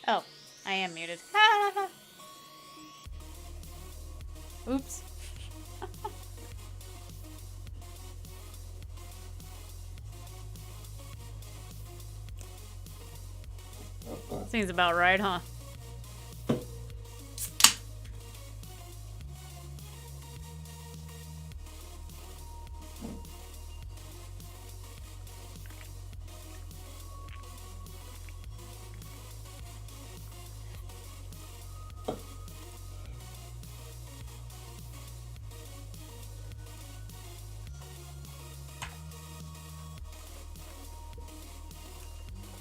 Oh, I am muted. Oops. Seems about right, huh?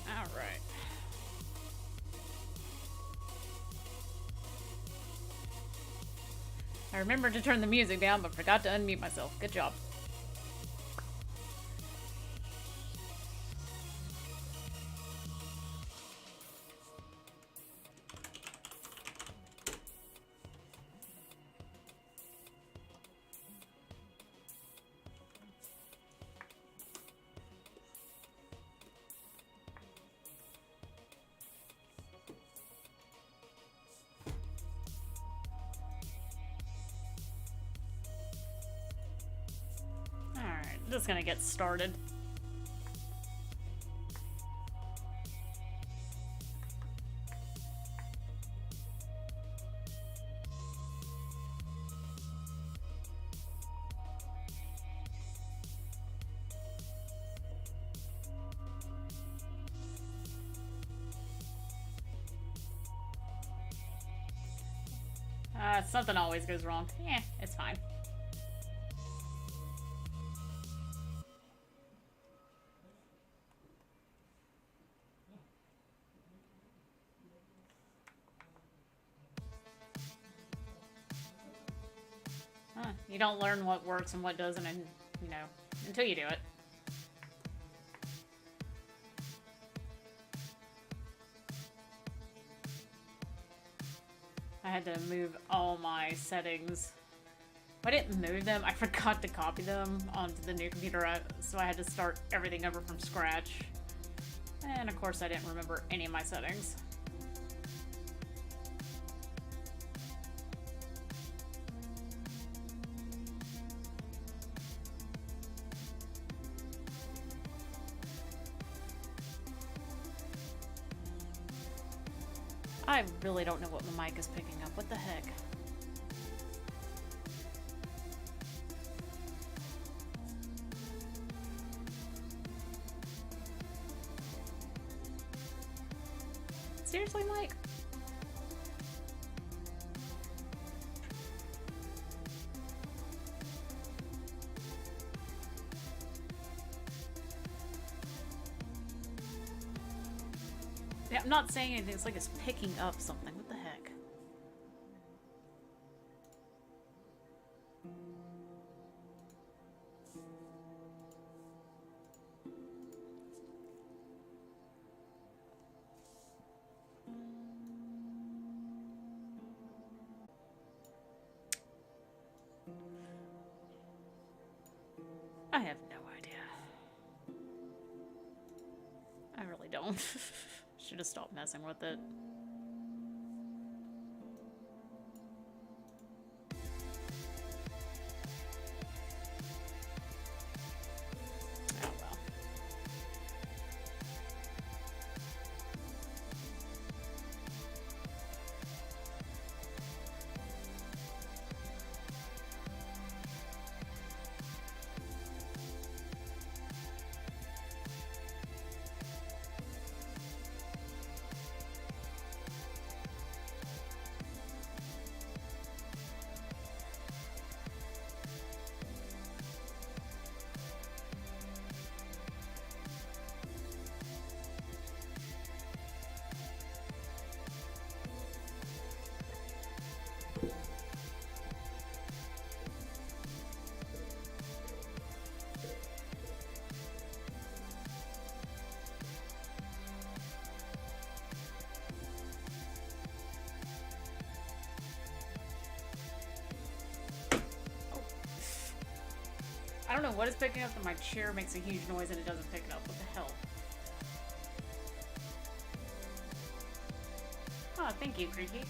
Alright. I remembered to turn the music down, but forgot to unmute myself. Good job. Alright, just gonna get started. Something always goes wrong. Yeah, it's fine. You don't learn what works and what doesn't, and you know, until you do it. I had to move all my settings. I didn't move them, I forgot to copy them onto the new computer, so I had to start everything over from scratch. And of course I didn't remember any of my settings. I really don't know what my mic is picking up. What the heck? Seriously, Mike? Yeah, I'm not saying anything. It's like it's picking up something. What the heck? I have no idea. I really don't. Should have stopped messing with it. Oh well. I don't know what it's picking up, but my chair makes a huge noise and it doesn't pick it up. What the hell? Oh, thank you, Creaky.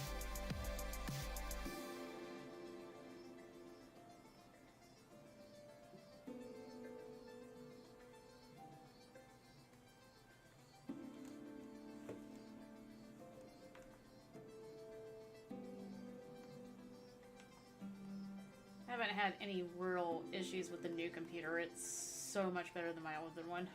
I haven't had any real issues with the new computer. It's so much better than my older one.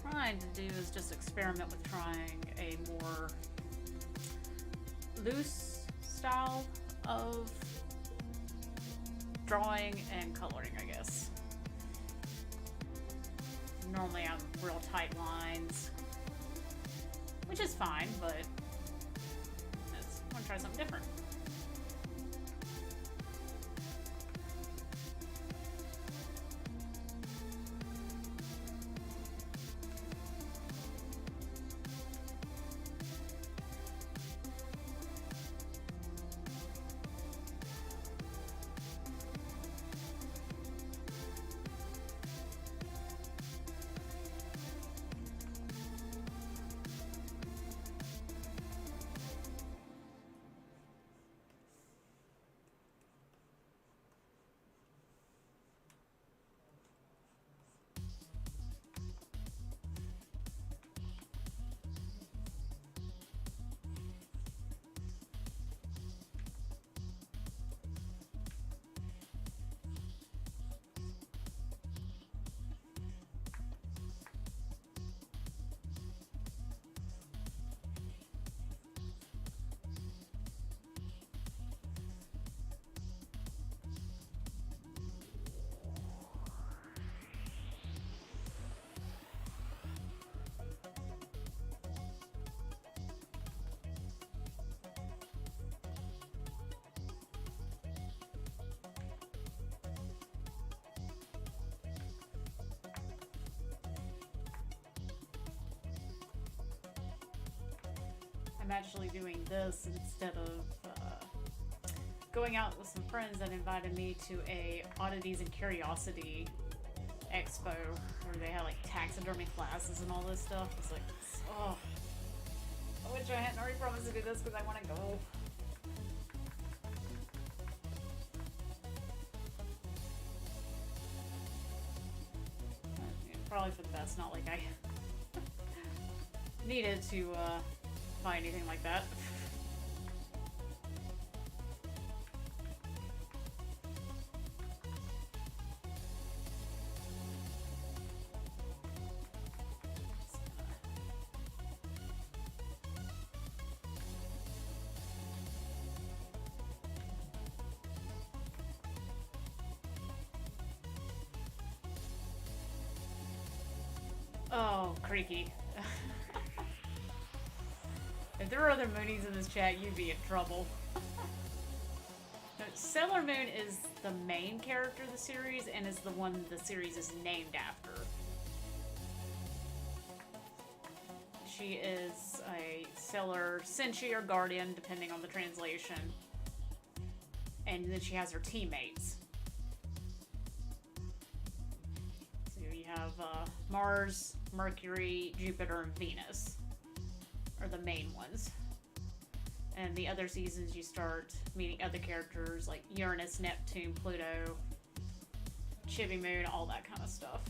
Trying to do is just experiment with trying a more loose style of drawing and coloring, I guess. Normally I have real tight lines, which is fine, but I just want to try something different. I'm actually doing this instead of going out with some friends that invited me to a Oddities and Curiosity expo where they had like taxidermy classes and all this stuff. It's like, oh, I wish I hadn't already promised to do this because I want to go. Probably for the best, not like I needed to buy anything like that. Oh, creaky. If there were other Moonies in this chat, you'd be in trouble. No, Sailormoon is the main character of the series and is the one the series is named after. She is a sailor, Senshi or guardian, depending on the translation. And then she has her teammates. So you have Mars, Mercury, Jupiter, and Venus are the main ones. And the other seasons you start meeting other characters like Uranus, Neptune, Pluto, Chibi Moon, all that kind of stuff.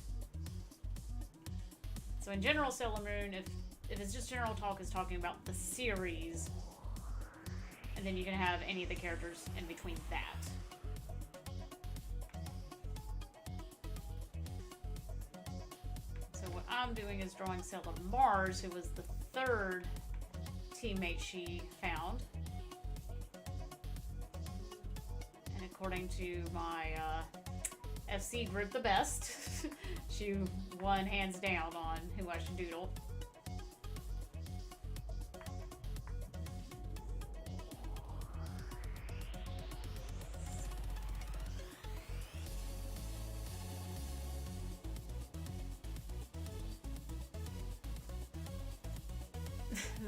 So in general, Sailormoon, if it's just general talk, is talking about the series, and then you can have any of the characters in between that. So what I'm doing is drawing Sailor Mars, who was the third teammate she found. And according to my FC group the best. She won hands down on who I should doodle.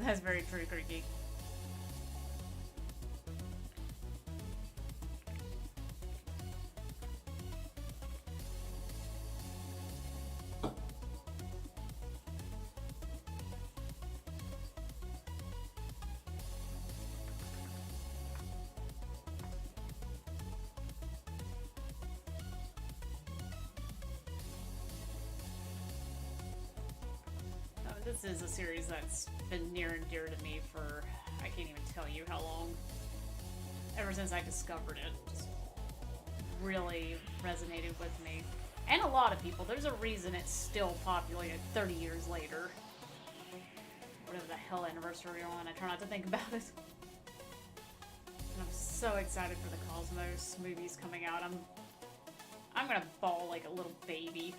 That's very true, Creaky. This is a series that's been near and dear to me for, I can't even tell you how long. Ever since I discovered it. Just really resonated with me. And a lot of people. There's a reason it's still popular 30 years later. Whatever the hell anniversary we're on, I try not to think about it. And I'm so excited for the Cosmos movies coming out. I'm gonna bawl like a little baby.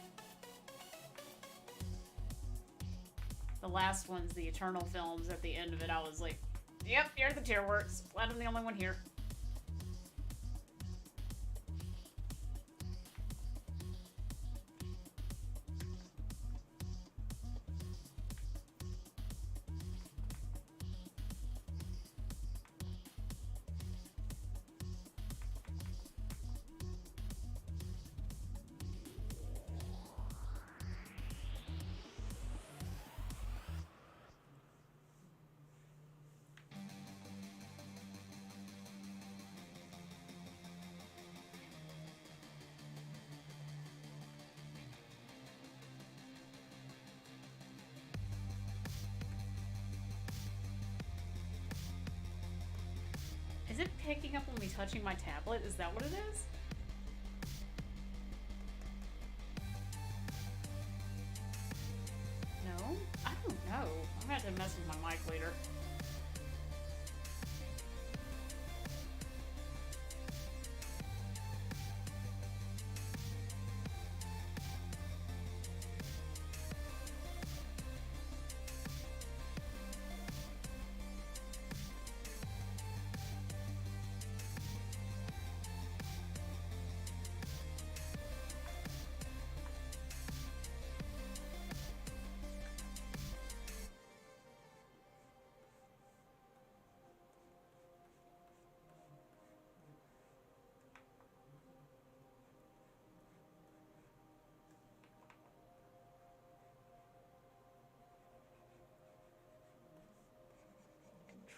The last one's the Eternal films. At the end of it, I was like, yep, here's the tear works. Glad I'm the only one here. Is it picking up on me touching my tablet? Is that what it is? No? I don't know. I'm gonna have to mess with my mic later.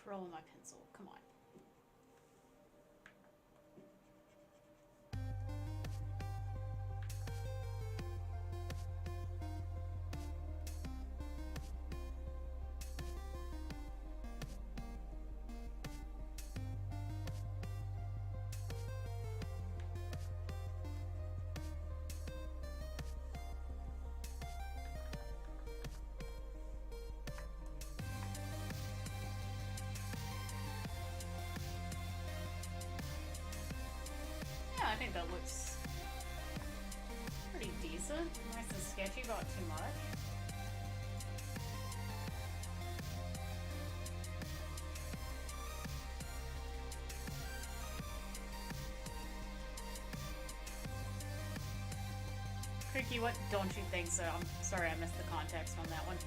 Control my pencil. Come on. I think that looks pretty decent. Nice and sketchy, but too much. Creaky, what don't you think so? I'm sorry I missed the context on that one.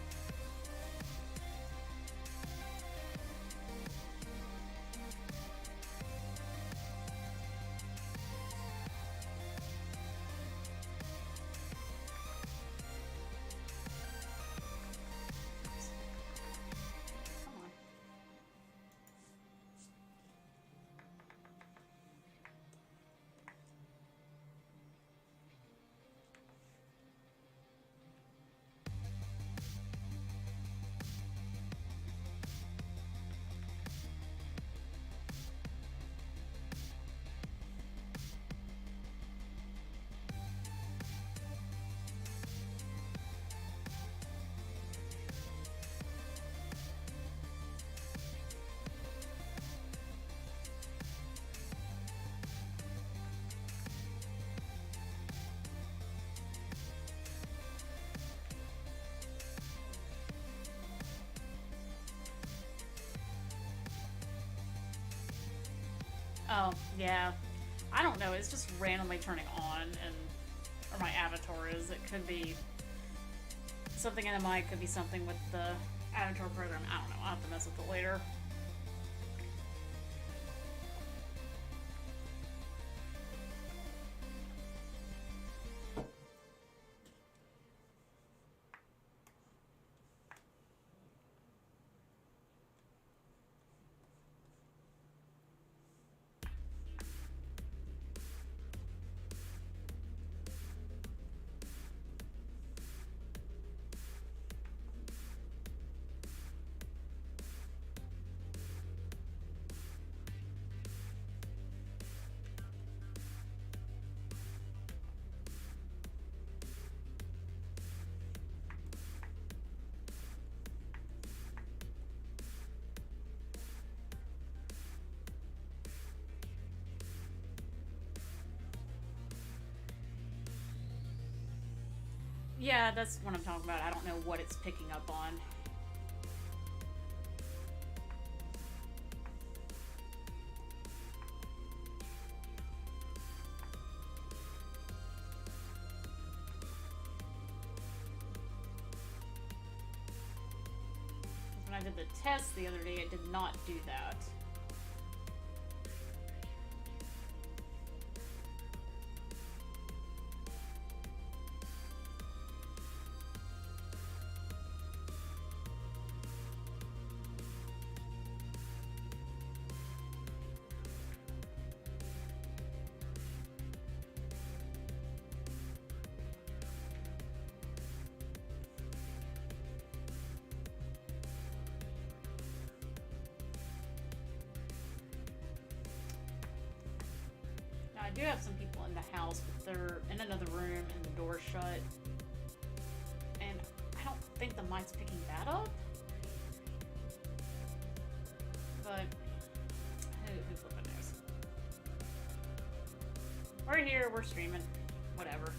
Oh, yeah. I don't know, it's just randomly turning on, and or my avatar is. It could be something in the mic, could be something with the avatar program. I don't know, I'll have to mess with it later. Yeah, that's what I'm talking about. I don't know what it's picking up on. When I did the test the other day, it did not do that. I do have some people in the house, but they're in another room and the door's shut. And I don't think the mic's picking that up. But who flipping knows? We're here, we're streaming, whatever.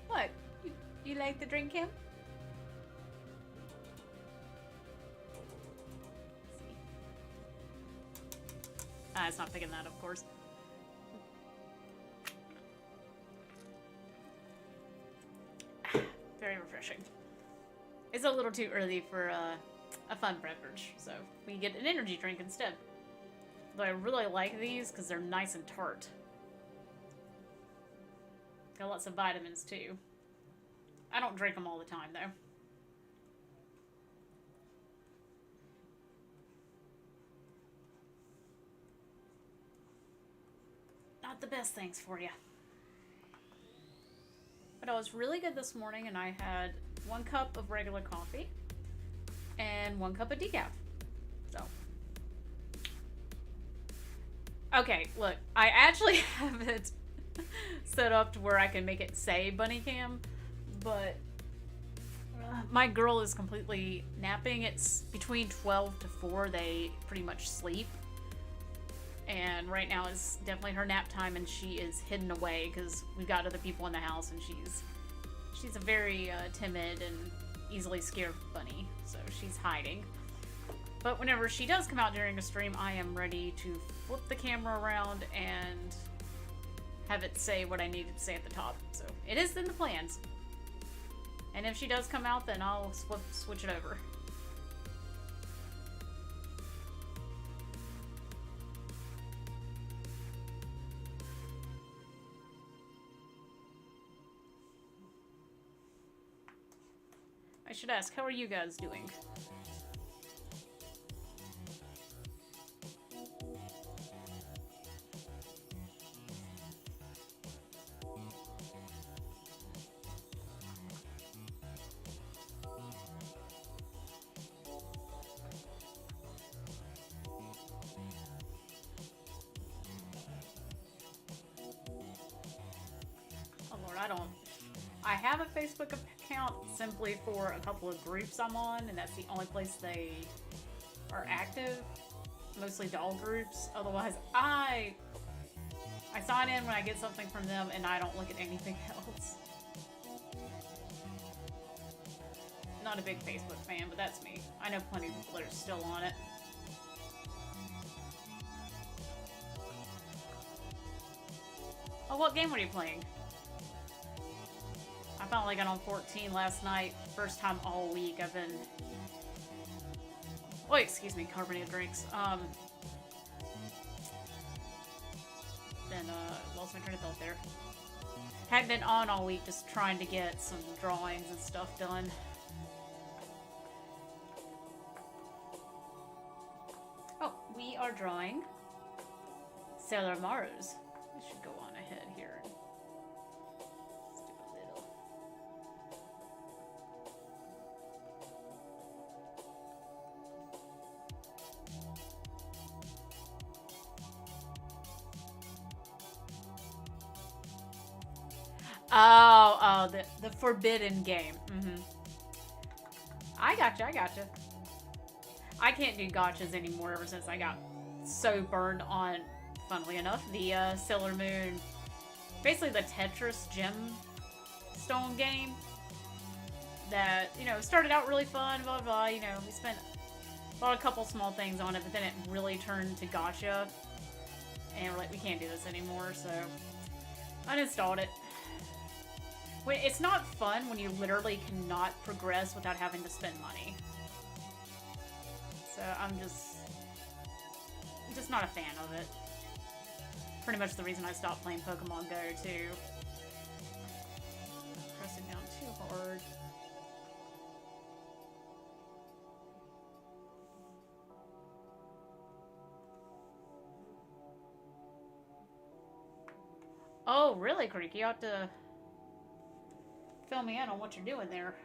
What? You like the drink, Kim? It's not picking that, of course. Very refreshing. It's a little too early for a fun beverage, so we get an energy drink instead. Though I really like these because they're nice and tart. Got lots of vitamins too. I don't drink them all the time though. Not the best things for you. But I was really good this morning and I had 1 cup of regular coffee and 1 cup of decaf. So. Okay, look, I actually have it set up to where I can make it say bunny cam, but my girl is completely napping. It's between 12 to 4 they pretty much sleep, and right now is definitely her nap time, and she is hidden away because we've got other people in the house, and she's a very timid and easily scared bunny, so she's hiding. But whenever she does come out during a stream, I am ready to flip the camera around and have it say what I needed to say at the top. So it is in the plans. And if she does come out, then I'll switch it over. I should ask, how are you guys doing? I have a Facebook account simply for a couple of groups I'm on, and that's the only place they are active. Mostly doll groups. Otherwise, I sign in when I get something from them, and I don't look at anything else. Not a big Facebook fan, but that's me. I know plenty of people that are still on it. Oh, what game were you playing? I finally got on 14 last night. First time all week. I've been... Oh, excuse me, carbonated drinks. Lost my train of thought there. Hadn't been on all week, just trying to get some drawings and stuff done. Oh, we are drawing Sailormoon. We should go on ahead here. Let's do a little. Oh, the forbidden game. I gotcha. I can't do gotchas anymore ever since I got so burned on, funnily enough, the Sailormoon, basically the Tetris gemstone game that, you know, started out really fun, blah, blah, blah, you know, we bought a couple small things on it, but then it really turned to gotcha, and we're like, we can't do this anymore, so uninstalled it. It's not fun when you literally cannot progress without having to spend money. So I'm just not a fan of it. Pretty much the reason I stopped playing Pokemon Go too. Pressing down too hard. Oh, really, Creek? You have to fill me in on what you're doing there.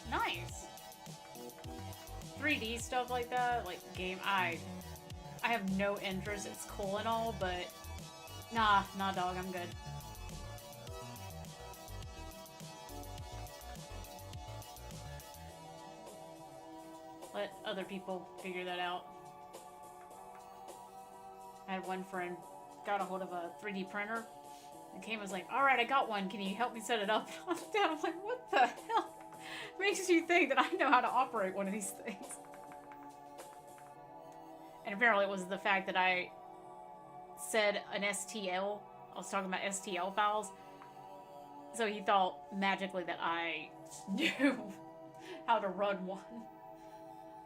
Nice. 3D stuff like that, like game, I have no interest. It's cool and all, but nah, dog, I'm good. Let other people figure that out. I had one friend got a hold of a 3D printer and came and was like, alright, I got one, can you help me set it up? I was down, I'm like, what the hell makes you think that I know how to operate one of these things? And apparently it was the fact that I said an STL. I was talking about STL files. So he thought magically that I knew how to run one.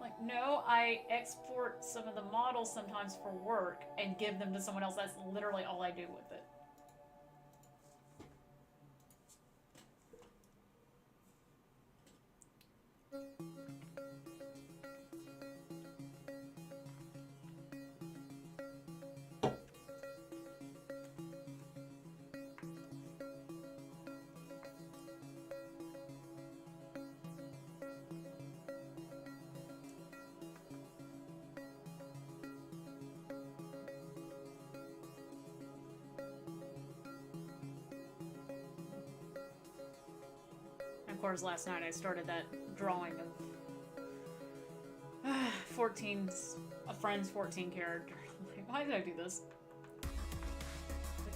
Like, no, I export some of the models sometimes for work and give them to someone else. That's literally all I do with it. Of course, last night I started that drawing of a friend's 14 character. Why did I do this?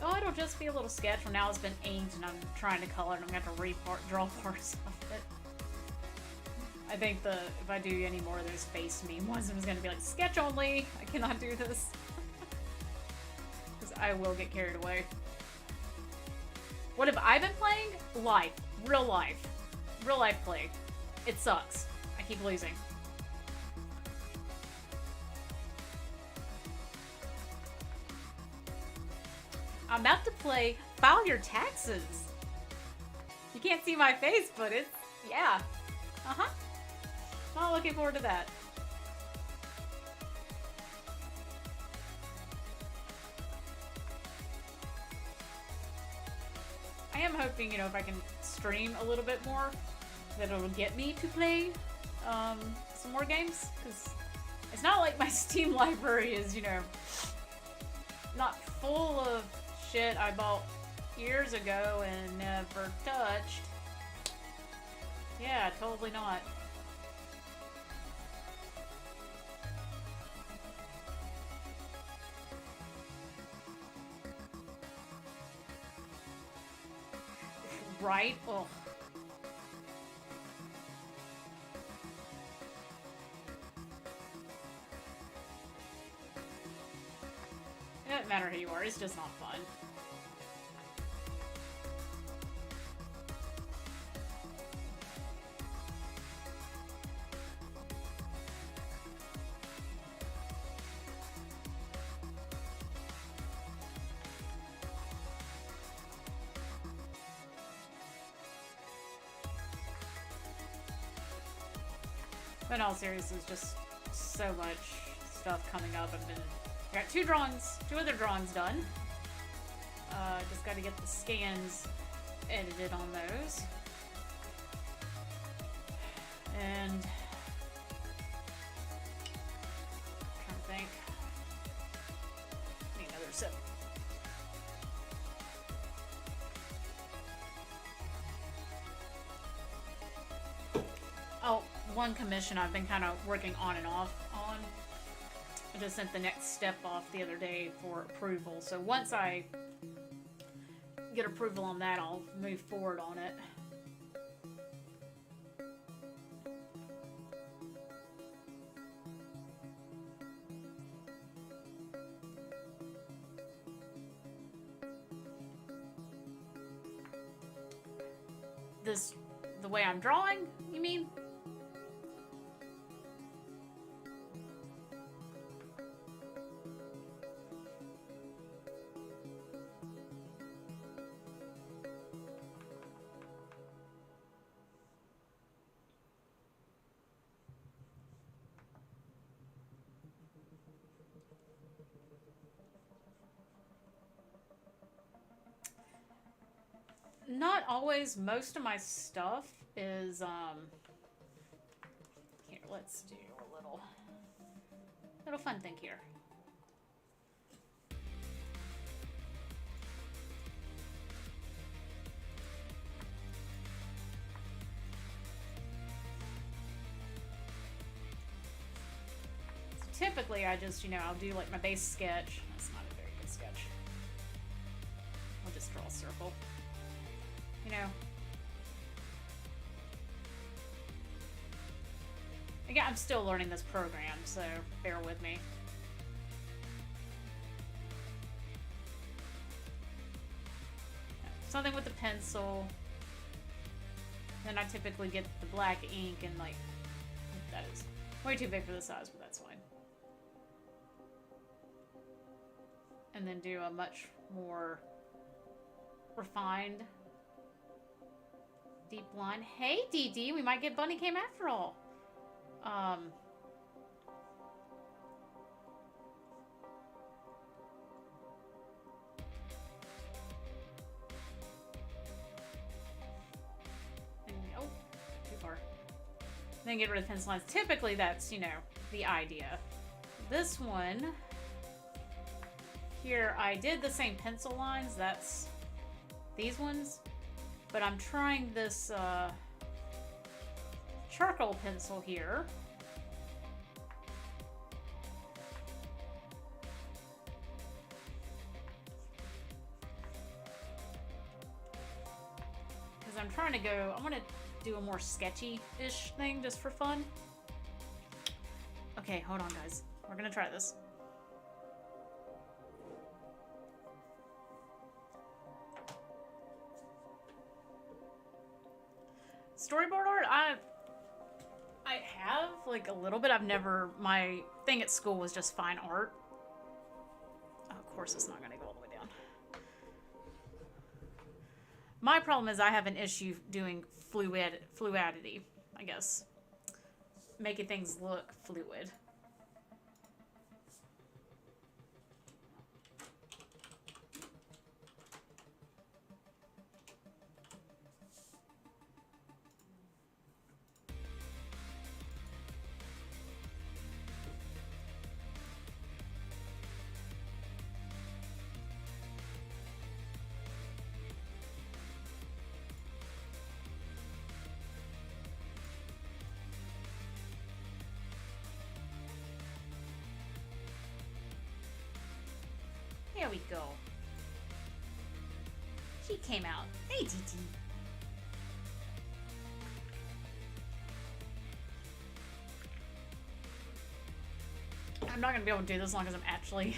Oh, it'll just be a little sketch. Well, now it's been inked and I'm trying to color and I'm going to have to draw parts of it. I think if I do any more of those face meme ones, I'm just going to be like, sketch only. I cannot do this. Because I will get carried away. What have I been playing? Life. Real life. Real life play. It sucks. I keep losing. I'm about to play File Your Taxes. You can't see my face, but it's, yeah. Uh-huh. I'm looking forward to that. I am hoping, you know, if I can stream a little bit more, that it'll get me to play some more games. Because it's not like my Steam library is, you know, not full of shit I bought years ago and never touched. Yeah, totally not. Right? Ugh. It doesn't matter who you are, it's just not fun. But in all seriousness, just so much stuff coming up. I got two other drawings done. Just got to get the scans edited on those. And I'm trying to think. Need another sip. Oh, one commission I've been kind of working on and off on. I just sent the next step off the other day for approval. So once I get approval on that, I'll move forward on it. The way I'm drawing, you mean? Not always. Most of my stuff is, here, let's do a little fun thing here. So typically I just, you know, I'll do like my base sketch. That's not a very good sketch. I'll just draw a circle. You know. Again, I'm still learning this program, so bear with me. Something with the pencil. Then I typically get the black ink and like, that is way too big for the size, but that's fine. And then do a much more refined deep line. Hey, DD, we might get Bunny Came after all. Oh, too far. Then get rid of pencil lines. Typically, that's, you know, the idea. This one here, I did the same pencil lines. That's these ones. But I'm trying this charcoal pencil here. So I'm trying to go, I'm gonna do a more sketchy-ish thing just for fun. Okay, hold on guys. We're gonna try this. Storyboard art, I have, like, a little bit. I've never, my thing at school was just fine art. Oh, of course it's not gonna go all the way down. My problem is I have an issue doing fluidity, I guess. Making things look fluid. There we go. She came out. Hey, TT. I'm not gonna be able to do this as long as I'm actually...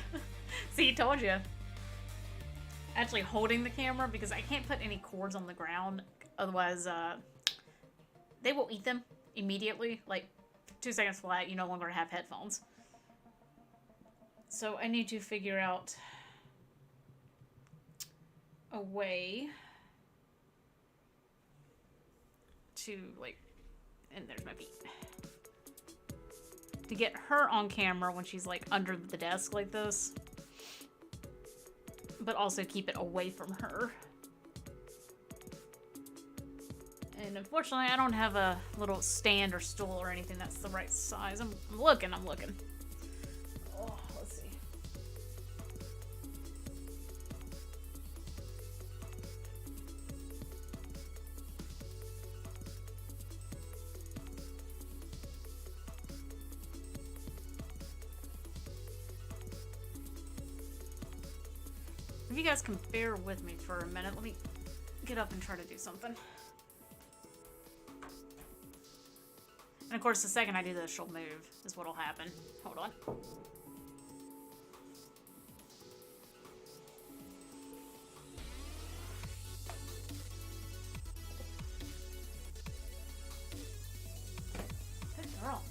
See, told you. Actually holding the camera because I can't put any cords on the ground. Otherwise, they will eat them immediately. Like, 2 seconds flat, you no longer have headphones. So I need to figure out a way to, like, and there's my beat, to get her on camera when she's like under the desk like this, but also keep it away from her. And unfortunately I don't have a little stand or stool or anything that's the right size. I'm looking. Oh, let's see. If you guys can bear with me for a minute, let me get up and try to do something. And of course, the second I do this, she'll move, is what'll happen. Hold on. Good girl.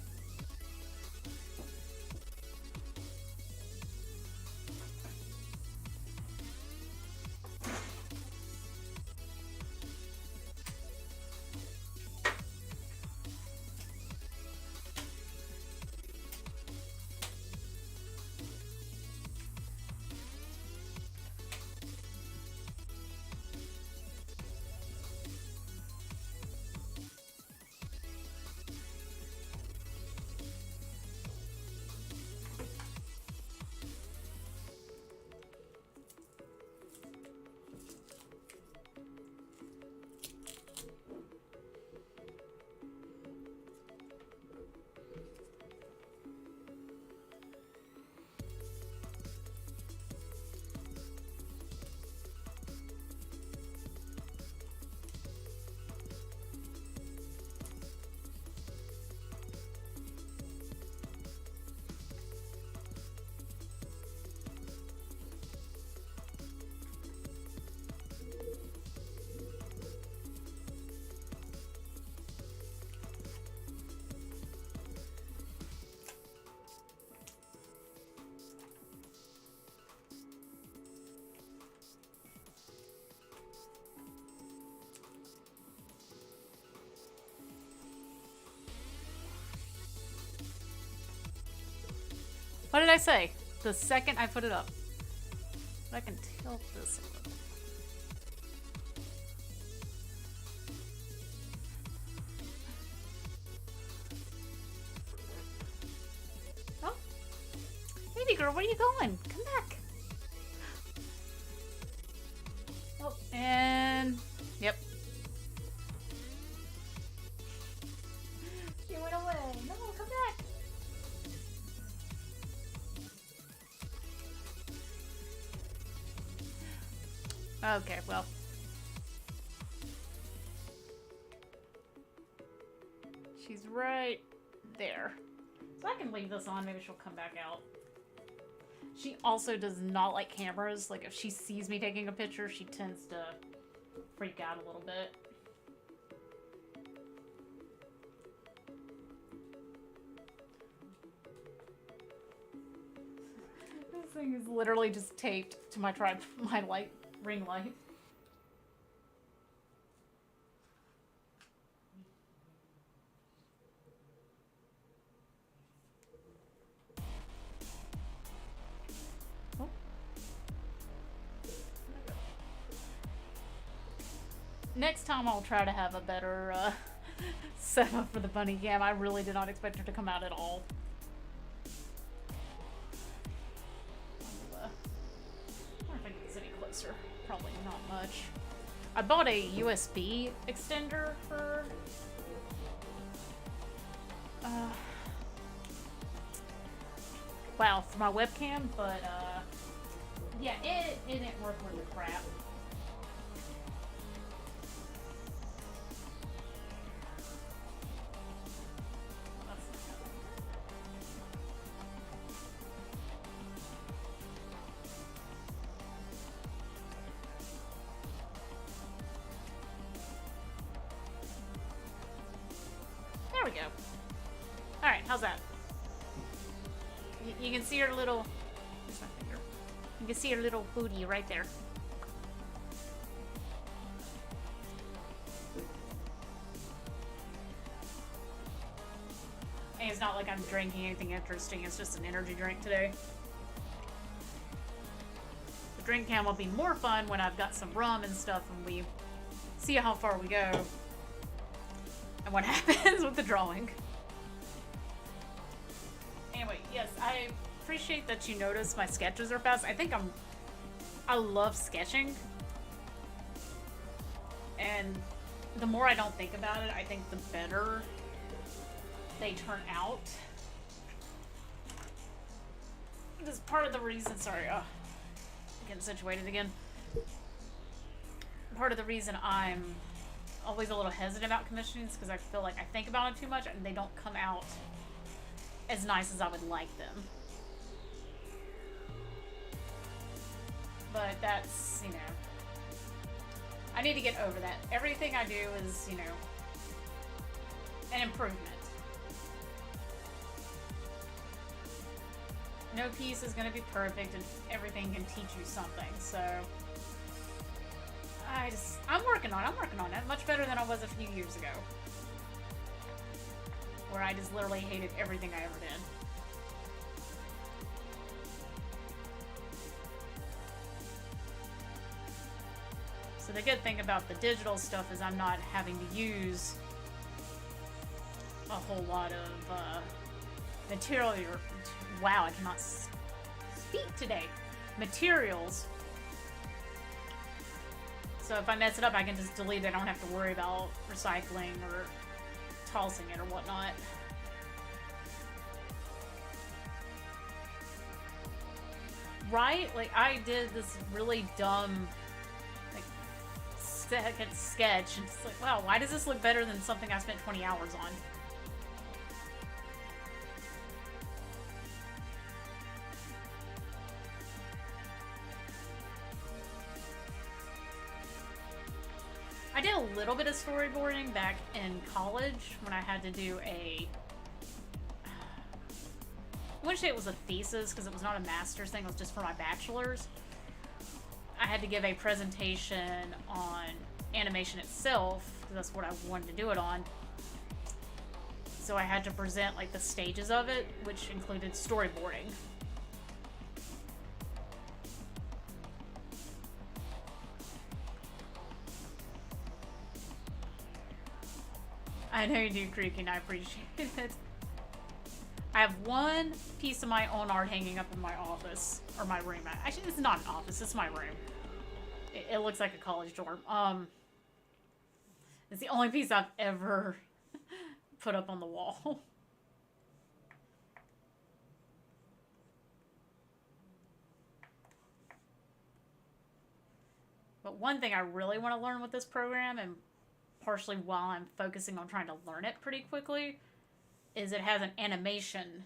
What did I say? The second I put it up. I can tilt this a little. Oh. Baby girl, where are you going? Come back. Oh, and... Yep. She went away. No, come back. Okay, well. She's right there. So I can leave this on. Maybe she'll come back out. She also does not like cameras. Like, if she sees me taking a picture, she tends to freak out a little bit. This thing is literally just taped to my ring light. Oh. Next time I'll try to have a better setup for the bunny cam. I really did not expect her to come out at all. Probably not much. I bought a USB extender for wow, for my webcam, but yeah, it didn't work worth the crap. There we go. Alright, how's that? You can see her little... Where's my finger? You can see her little booty right there. And it's not like I'm drinking anything interesting, it's just an energy drink today. The drink cam will be more fun when I've got some rum and stuff and we see how far we go. And what happens with the drawing. Anyway, yes, I appreciate that you notice my sketches are fast. I love sketching. And the more I don't think about it, I think the better they turn out. This is part of the reason, sorry, getting situated again. Part of the reason I'm always a little hesitant about commissionings because I feel like I think about it too much and they don't come out as nice as I would like them. But that's, you know, I need to get over that. Everything I do is, you know, an improvement. No piece is going to be perfect and everything can teach you something, so I'm working on it. Much better than I was a few years ago. Where I just literally hated everything I ever did. So the good thing about the digital stuff is I'm not having to use a whole lot of material. Wow, I cannot speak today. Materials. So if I mess it up, I can just delete it. I don't have to worry about recycling or tossing it or whatnot. Right? Like, I did this really dumb, like, second sketch, and it's like, wow, why does this look better than something I spent 20 hours on? I did a little bit of storyboarding back in college when I had to do I wouldn't say it was a thesis because it was not a master's thing, it was just for my bachelor's. I had to give a presentation on animation itself because that's what I wanted to do it on. So I had to present like the stages of it, which included storyboarding. I know you do, Creaky, and I appreciate it. I have one piece of my own art hanging up in my office, or my room. Actually, it's not an office, it's my room. It looks like a college dorm. It's the only piece I've ever put up on the wall. But one thing I really want to learn with this program, and partially while I'm focusing on trying to learn it pretty quickly, is it has an animation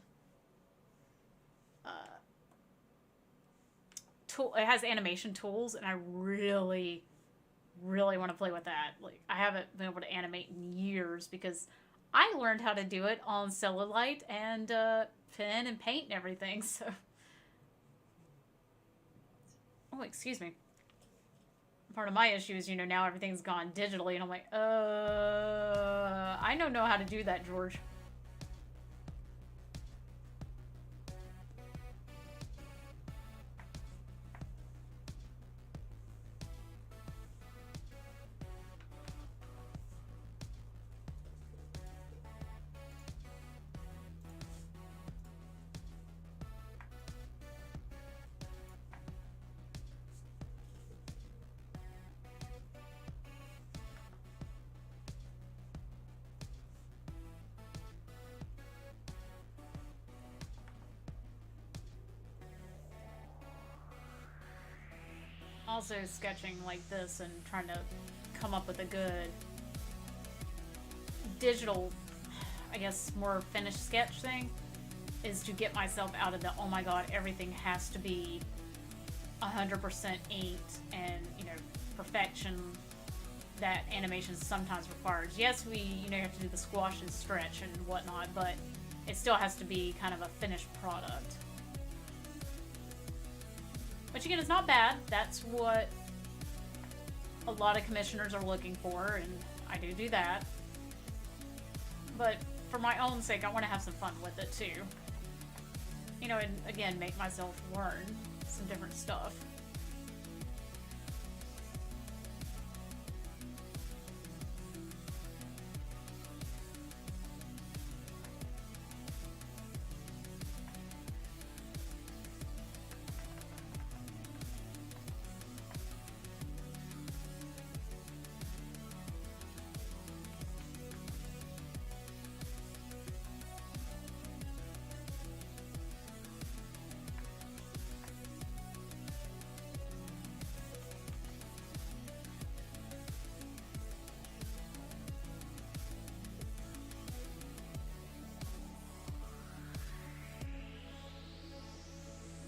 tool. It has animation tools, and I really, really want to play with that. Like, I haven't been able to animate in years because I learned how to do it on Cellulite and pen and paint and everything. So, oh, excuse me. Part of my issue is, now everything's gone digitally, and I'm like, I don't know how to do that, George. Also sketching like this and trying to come up with a good digital, I guess, more finished sketch thing is to get myself out of the, oh my god, everything has to be 100% inked and, perfection that animation sometimes requires. Yes, we, have to do the squash and stretch and whatnot, but it still has to be kind of a finished product. Which again is not bad. That's what a lot of commissioners are looking for, and I do that. But for my own sake, I want to have some fun with it too. And again, make myself learn some different stuff.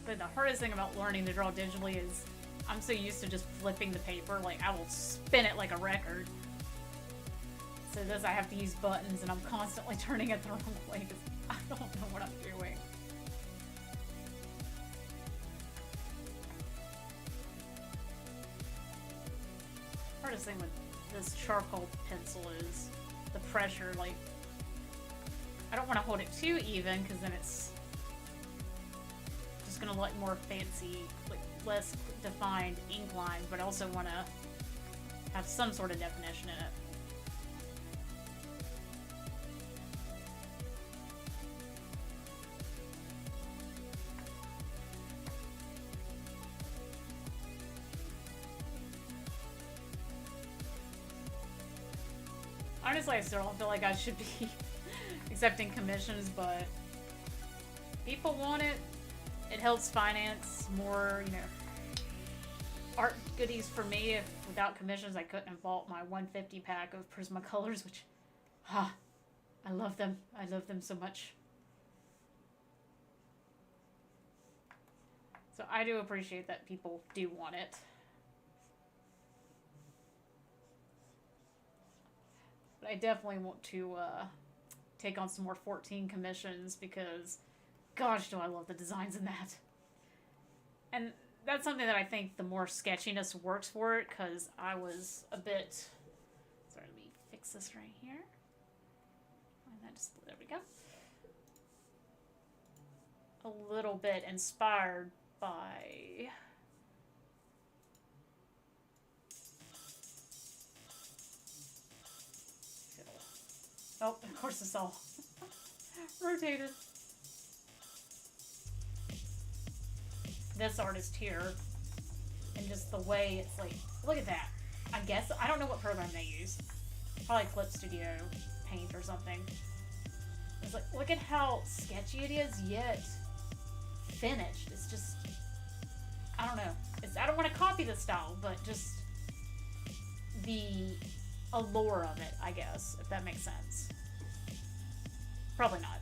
But the hardest thing about learning to draw digitally is I'm so used to just flipping the paper, like I will spin it like a record. So this, I have to use buttons, and I'm constantly turning it the wrong way because I don't know what I'm doing. Hardest thing with this charcoal pencil is the pressure. Like, I don't want to hold it too even because then it's gonna look more fancy, like less defined ink lines, but I also want to have some sort of definition in it. Honestly, I still don't feel like I should be accepting commissions, but people want it. It helps finance more, art goodies for me. If without commissions, I couldn't have bought my 150 pack of Prismacolors, which, I love them. I love them so much. So I do appreciate that people do want it. But I definitely want to take on some more 14 commissions because gosh, do I love the designs in that. And that's something that I think the more sketchiness works for it, because I was a bit... Sorry, let me fix this right here. And that just, there we go. A little bit inspired by... Oh, of course it's all rotated. This artist here, and just the way it's like, look at that. I guess, I don't know what program they use. Probably Clip Studio Paint or something. It's like, look at how sketchy it is, yet finished. It's just, I don't know. I don't want to copy the style, but just the allure of it, I guess, if that makes sense. Probably not.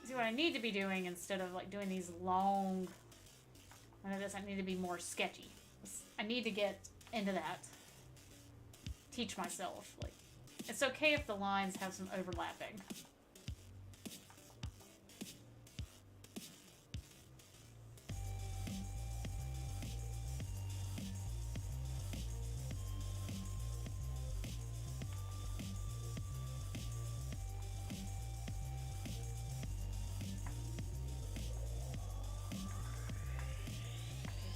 See, what I need to be doing instead of like doing these long, one of this, I need to be more sketchy. I need to get into that. Teach myself. Like, it's okay if the lines have some overlapping.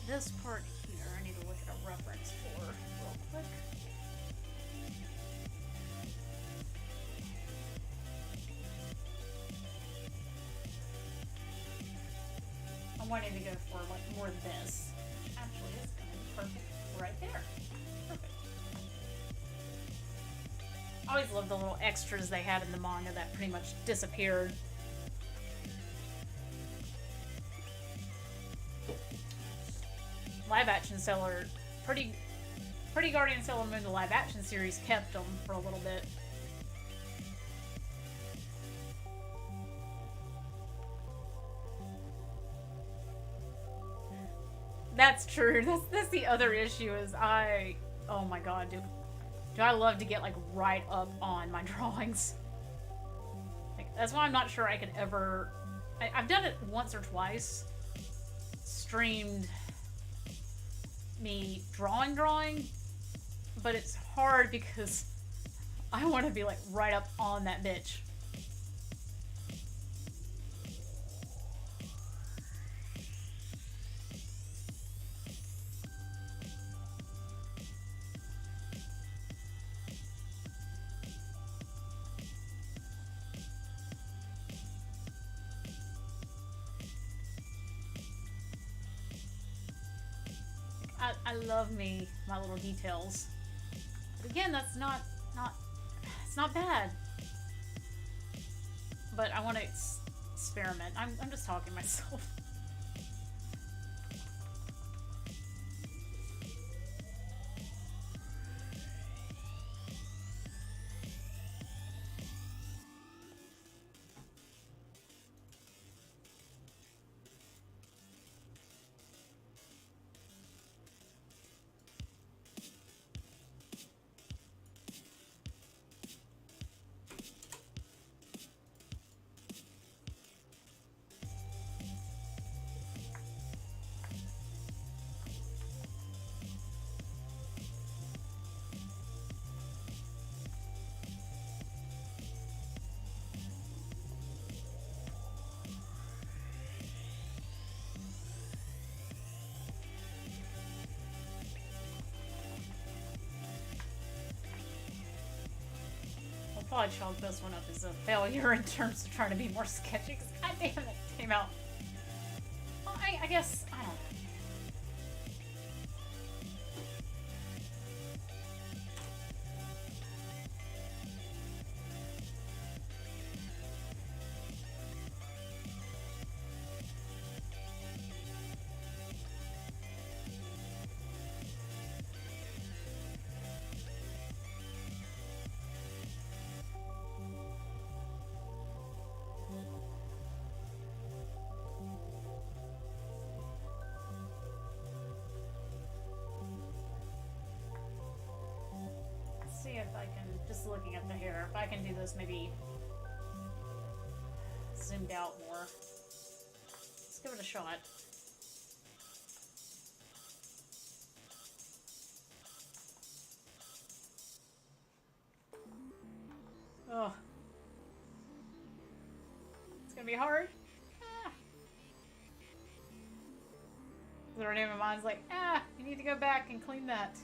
This part here, I need to look at a reference for real quick. I'm wanting to go for like more this. Actually, it's going to be perfect right there. Perfect. I always loved the little extras they had in the manga that pretty much disappeared. Live action Sailor, Pretty Guardian Sailormoon, the live action series, kept them for a little bit. That's true. That's the other issue is oh my god, do I love to get like right up on my drawings. Like, that's why I'm not sure I could ever. I've done it once or twice. Streamed me drawing, but it's hard because I want to be like right up on that bitch. I love my little details. But again, that's not it's not bad. But I want to experiment. I'm just talking to myself. Probably chalk this one up as a failure in terms of trying to be more sketchy, because goddamn, it came out. Well, I guess, I don't know. See if I can, just looking at the hair, if I can do this maybe zoomed out more. Let's give it a shot. Oh. It's gonna be hard. The name of mine's like, you need to go back and clean that.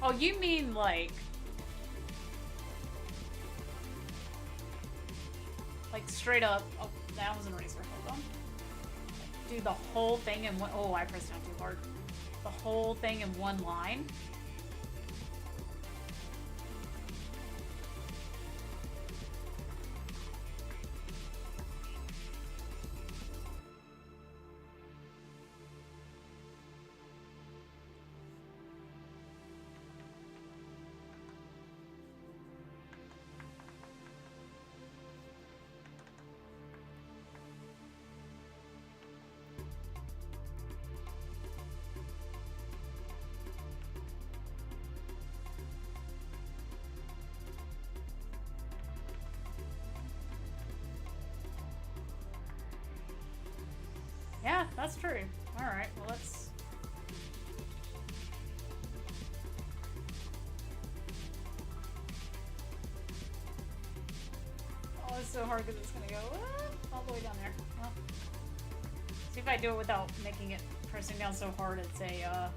Oh, you mean like straight up. Oh, that was an eraser. Hold on. Do the whole thing in one. Oh, I pressed down too hard. The whole thing in one line. Yeah, that's true. Alright, well let's... Oh, it's so hard because it's gonna go all the way down there. Well, see if I do it without making it pressing down so hard it's a,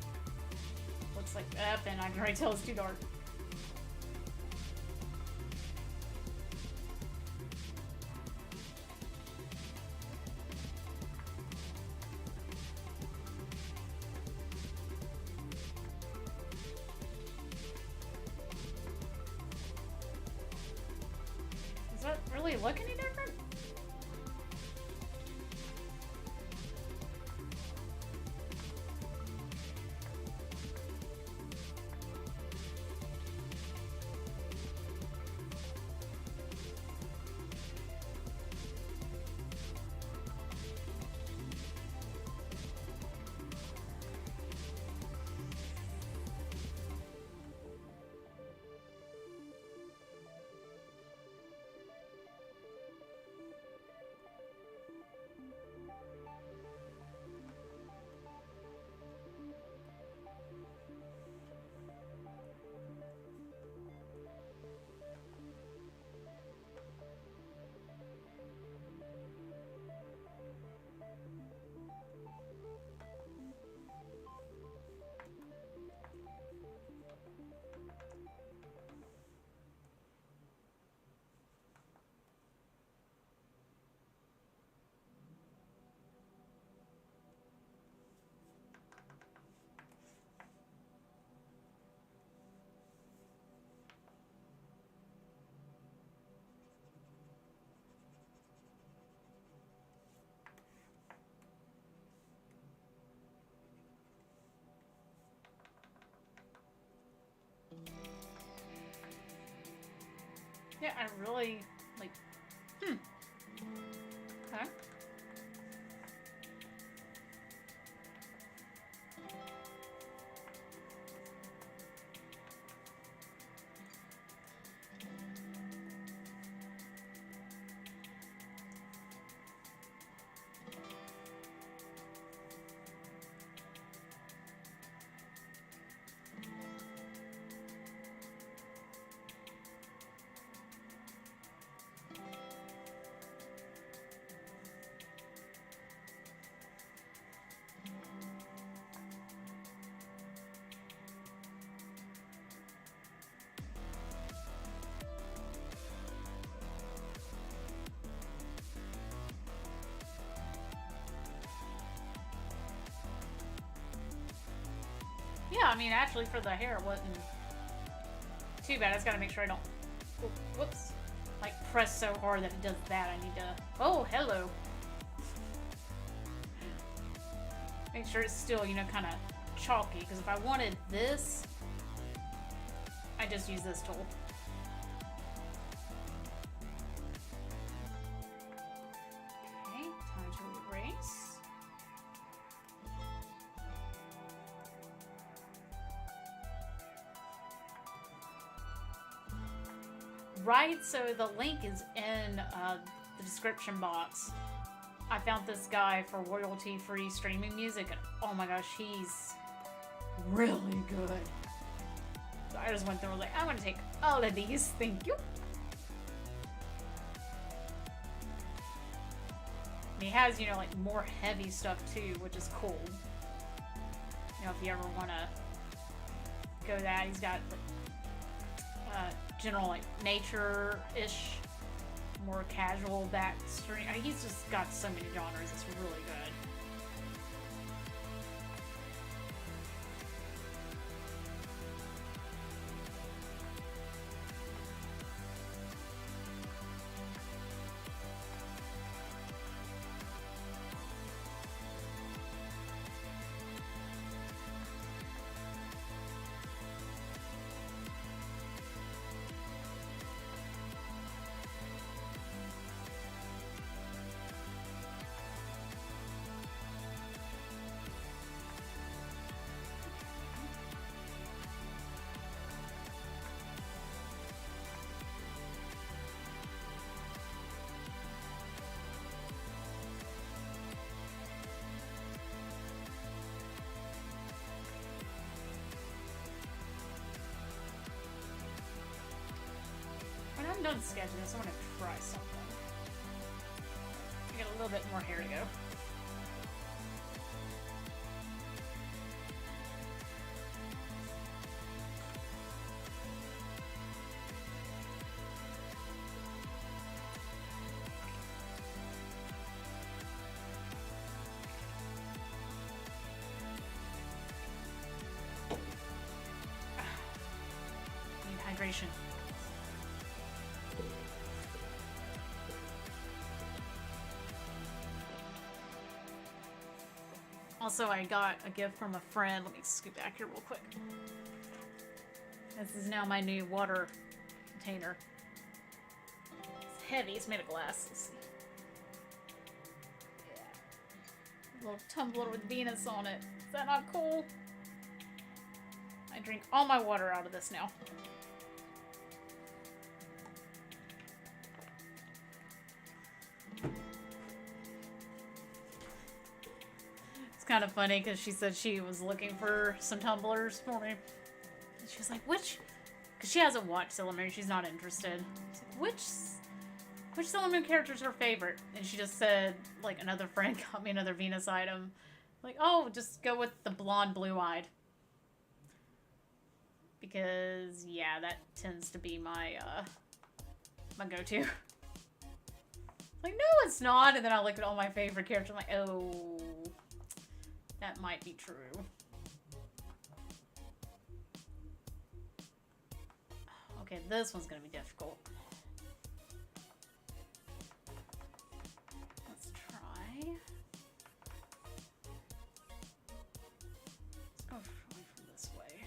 looks like that, and I can already tell it's too dark. Really look any different? Yeah, I really, like, okay. Yeah, I mean, actually, for the hair, it wasn't too bad. I just gotta make sure I don't, whoops, like, press so hard that it does that. I need to, oh, hello. Make sure it's still, you know, kind of chalky, because if I wanted this, I just use this tool. Okay, time to erase. Right, so the link is in the description box. I found this guy for royalty-free streaming music, and oh my gosh, he's really good. So I just went through and was like, I'm gonna take all of these, thank you. And he has, you know, like more heavy stuff too, which is cool. You know, if you ever wanna go that. He's got general like nature-ish, more casual backstream. He's just got so many genres. It's really good. When I'm done sketching this, I want to try something. I got a little bit more hair to go. Need hydration. Also, I got a gift from a friend. Let me scoot back here real quick. This is now my new water container. It's heavy. It's made of glass. Let's see. Yeah. A little tumbler with Venus on it. Is that not cool? I drink all my water out of this now. Kind of funny because she said she was looking for some tumblers for me. And she was like, which? Because she hasn't watched Sailor Moon. She's not interested. Like, which Sailor Moon character is her favorite? And she just said, like, another friend got me another Venus item. Like, oh, just go with the blonde blue-eyed. Because, yeah, that tends to be my, my go-to. Like, no, it's not. And then I look at all my favorite characters. I'm like, oh... that might be true. Okay, this one's gonna be difficult. Let's try. Let's go from this way.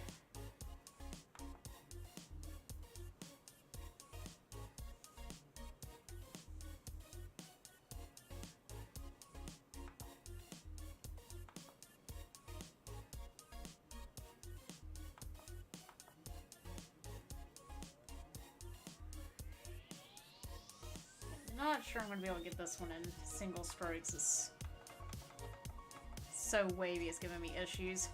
Not sure I'm going to be able to get this one in single strokes. It's so wavy, it's giving me issues.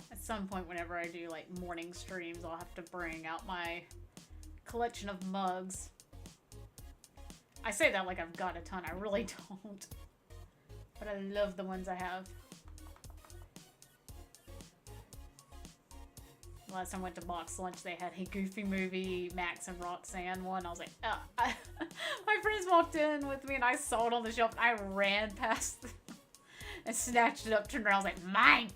At some point, whenever I do like morning streams, I'll have to bring out my collection of mugs. I say that like I've got a ton. I really don't. But I love the ones I have. Last time I went to Box Lunch, they had a Goofy Movie, Max and Roxanne one. I was like, oh. My friends walked in with me and I saw it on the shelf. And I ran past them and snatched it up, turned around. I was like, mine!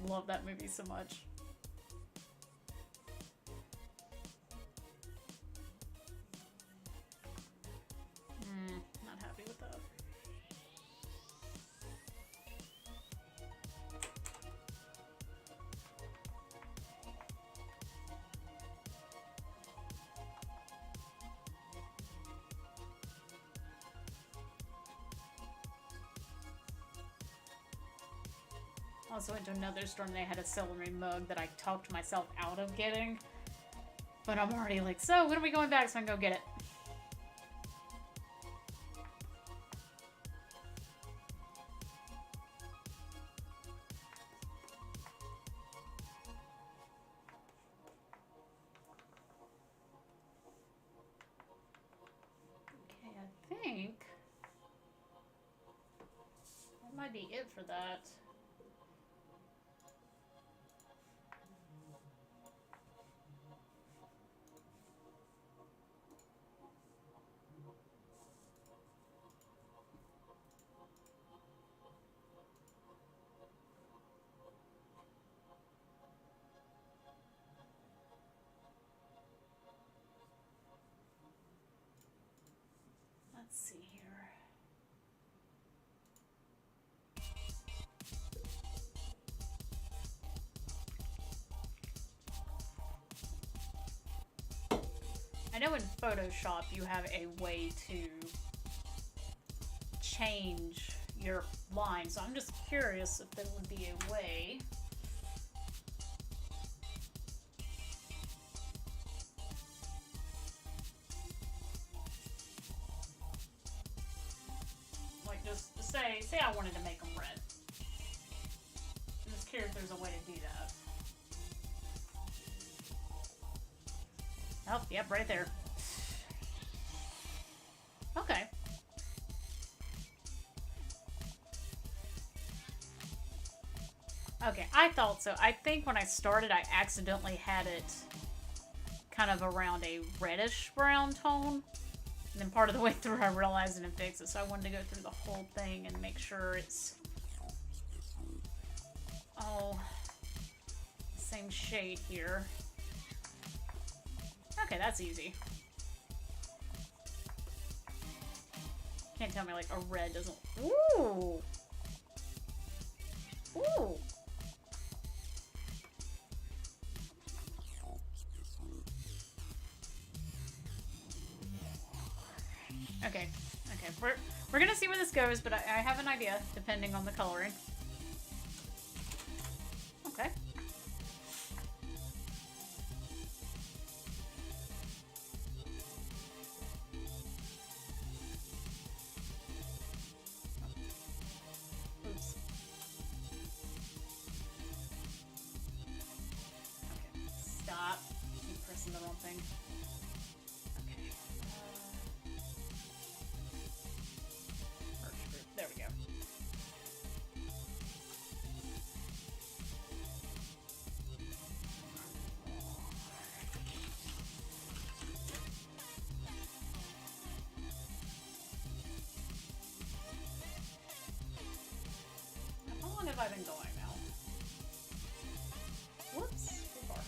Love that movie so much. Not happy with that. Also went to another store and they had a Sailormoon mug that I talked myself out of getting. But I'm already like, so when are we going back so I can go get it? Okay, I think that might be it for that. Let's see here. I know in Photoshop you have a way to change your line, so I'm just curious if there would be a way. Like just to say I wanted to make them red. I'm just curious if there's a way to do that. Oh, yep, right there. Okay. Okay, I thought so. I think when I started, I accidentally had it kind of around a reddish brown tone. And then part of the way through, I realized I didn't fix it. So I wanted to go through the whole thing and make sure it's all the same shade here. Okay, that's easy. Can't tell me like a red doesn't. Ooh! Ooh! Okay, okay. We're gonna see where this goes, but I have an idea depending on the coloring. Okay. Oops. Okay, stop. Keep pressing the wrong thing. Okay. There we go. How long have I been going now? Whoops. Too far.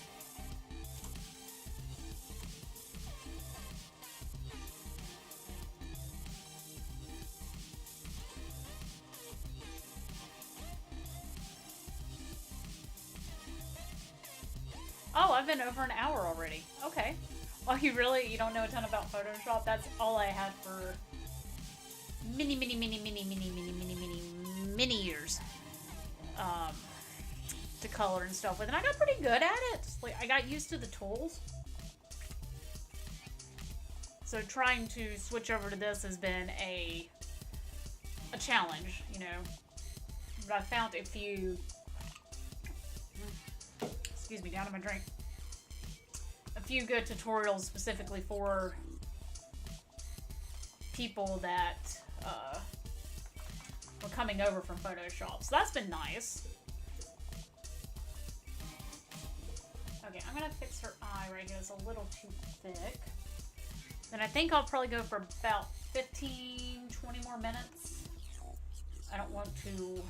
Oh, I've been over an hour already. Okay. Oh, you don't know a ton about Photoshop? That's all I had for many years. To color and stuff with, and I got pretty good at it. Like, I got used to the tools. So trying to switch over to this has been a challenge, you know. But I found a few, excuse me, down in my drink. A few good tutorials specifically for people that were coming over from Photoshop. So that's been nice. Okay, I'm gonna fix her eye right here. It's a little too thick. Then I think I'll probably go for about 15-20 more minutes. I don't want to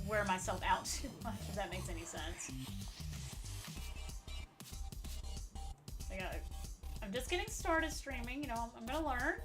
wear myself out too much, if that makes any sense. I'm just getting started streaming, you know, I'm gonna learn.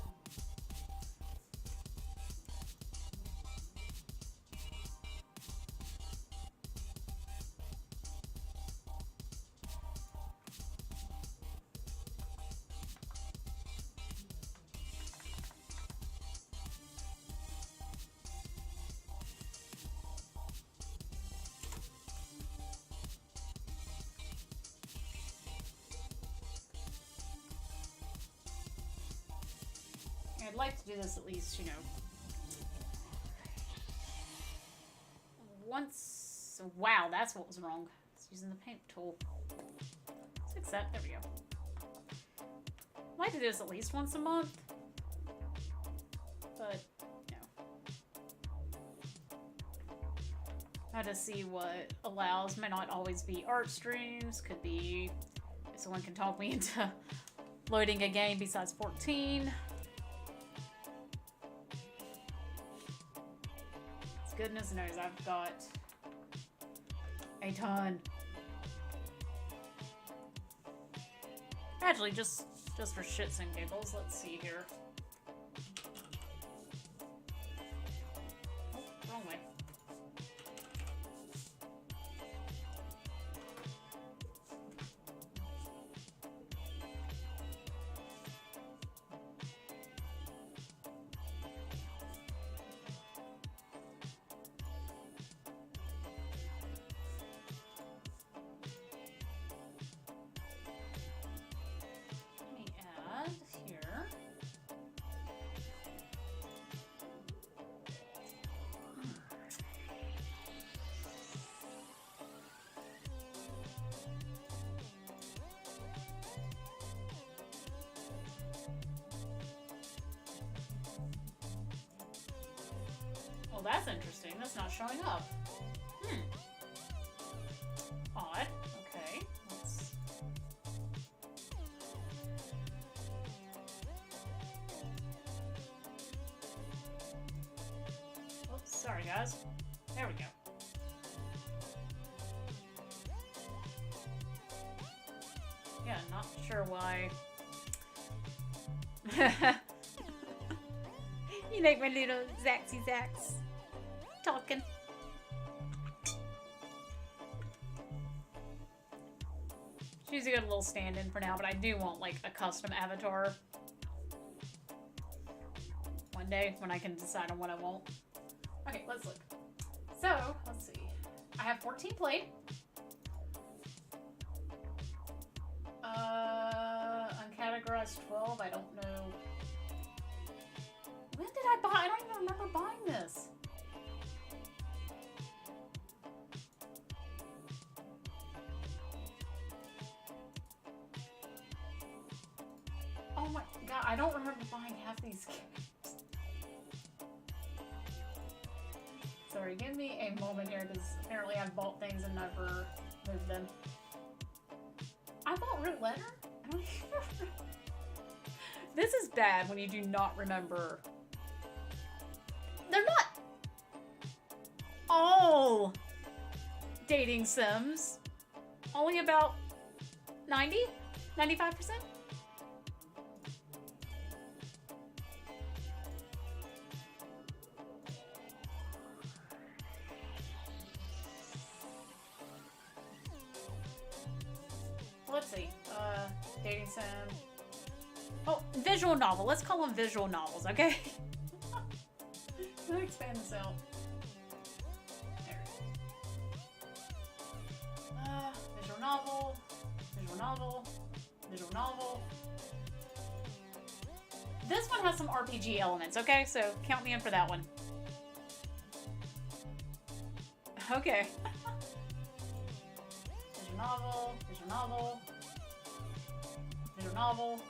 I'd like to do this at least, you know, once. Wow, that's what was wrong. It's using the paint tool. Let's fix that. There we go. I'd like to do this at least once a month, but you know, how to see what allows. May not always be art streams. Could be if someone can talk me into loading a game besides 14. Goodness knows I've got a ton. Actually, just for shits and giggles, let's see here. Oh, wrong way. Well, that's interesting. That's not showing up. Odd. Okay. Let's... Oops, sorry guys. There we go. Yeah, not sure why. You like my little Zaxy Zax talking. She's a good little stand-in for now, but I do want like a custom avatar one day when I can decide on what I want. Okay, let's look. So, let's see. I have 14 played. Uncategorized 12, I don't know. When did I buy? I don't even remember buying this. Oh my god, I don't remember buying half these games. Sorry, give me a moment here because apparently I've bought things and never moved them. I bought Root Letter? I don't even remember. This is bad when you do not remember. They're not all dating sims. Only about 90? 95%? Let's see. Dating sim. Oh, visual novel. Let's call them visual novels, okay? Let me expand this out. There. Visual novel. Visual novel. Visual novel. This one has some RPG elements, okay? So count me in for that one. Okay. Visual novel. Visual novel. Visual novel.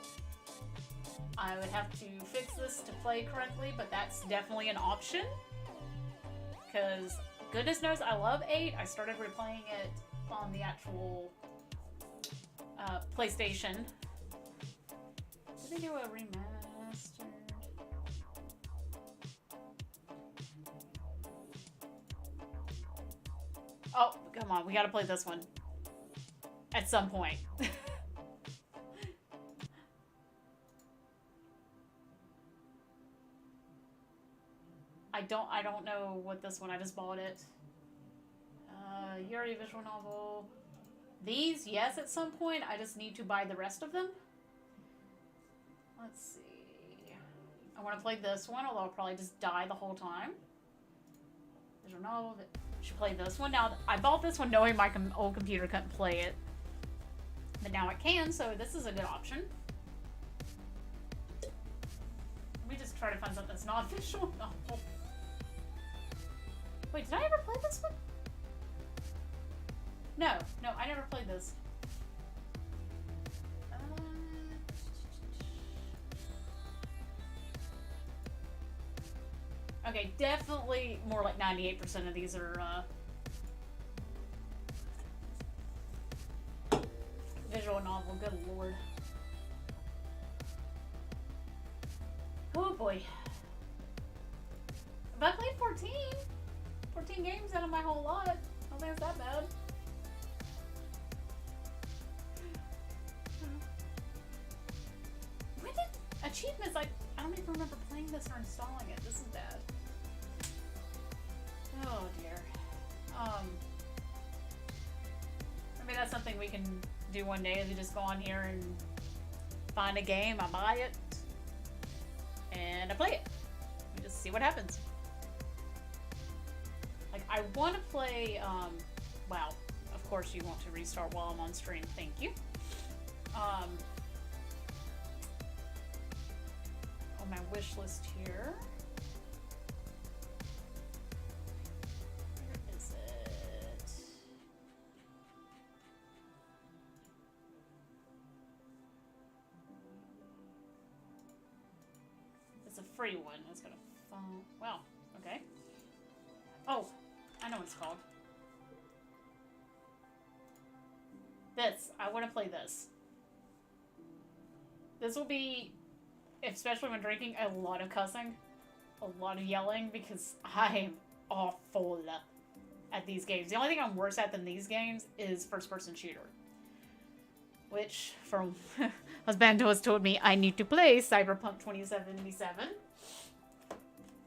I would have to fix this to play correctly, but that's definitely an option. Because goodness knows I love 8. I started replaying it on the actual PlayStation. Did they do a remastered? Oh, come on. We gotta play this one. At some point. I don't know what this one, I just bought it. Yuri visual novel. These, yes, at some point. I just need to buy the rest of them. Let's see. I want to play this one, although I'll probably just die the whole time. Visual novel. I should play this one. Now, I bought this one knowing my old computer couldn't play it. But now it can, so this is a good option. Let me just try to find something that's not official. No. Wait, did I ever play this one? No, no, I never played this. Okay, definitely more like 98% of these are visual novel. Good lord. Oh boy. But I played 14. 14 games out of my whole lot. I don't think it's that bad. When did achievements? I don't even remember playing this or installing it. This is bad. Oh dear. Maybe that's something we can do one day, is we just go on here and find a game, I buy it, and I play it. And just see what happens. Like, I want to play, wow, of course you want to restart while I'm on stream, thank you. On my wish list here. Where is it? It's a free one. It's gonna phone. Well, okay. Oh, I know what it's called. This. I want to play this. This will be, especially when drinking, a lot of cussing, a lot of yelling, because I am awful at these games. The only thing I'm worse at than these games is first-person shooter. Which, from husband has told me, I need to play Cyberpunk 2077.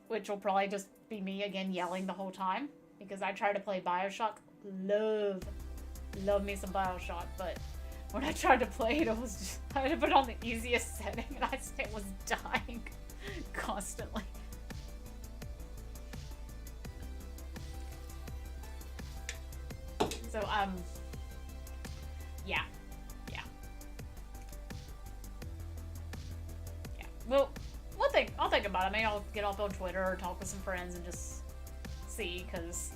Which will probably just be me again yelling the whole time. Because I try to play Bioshock. Love me some Bioshock, but when I tried to play it, it was just, I had to put it on the easiest setting, and I was dying constantly. So, yeah. Well, I'll think about it. Maybe I'll get off on Twitter or talk with some friends and just see, because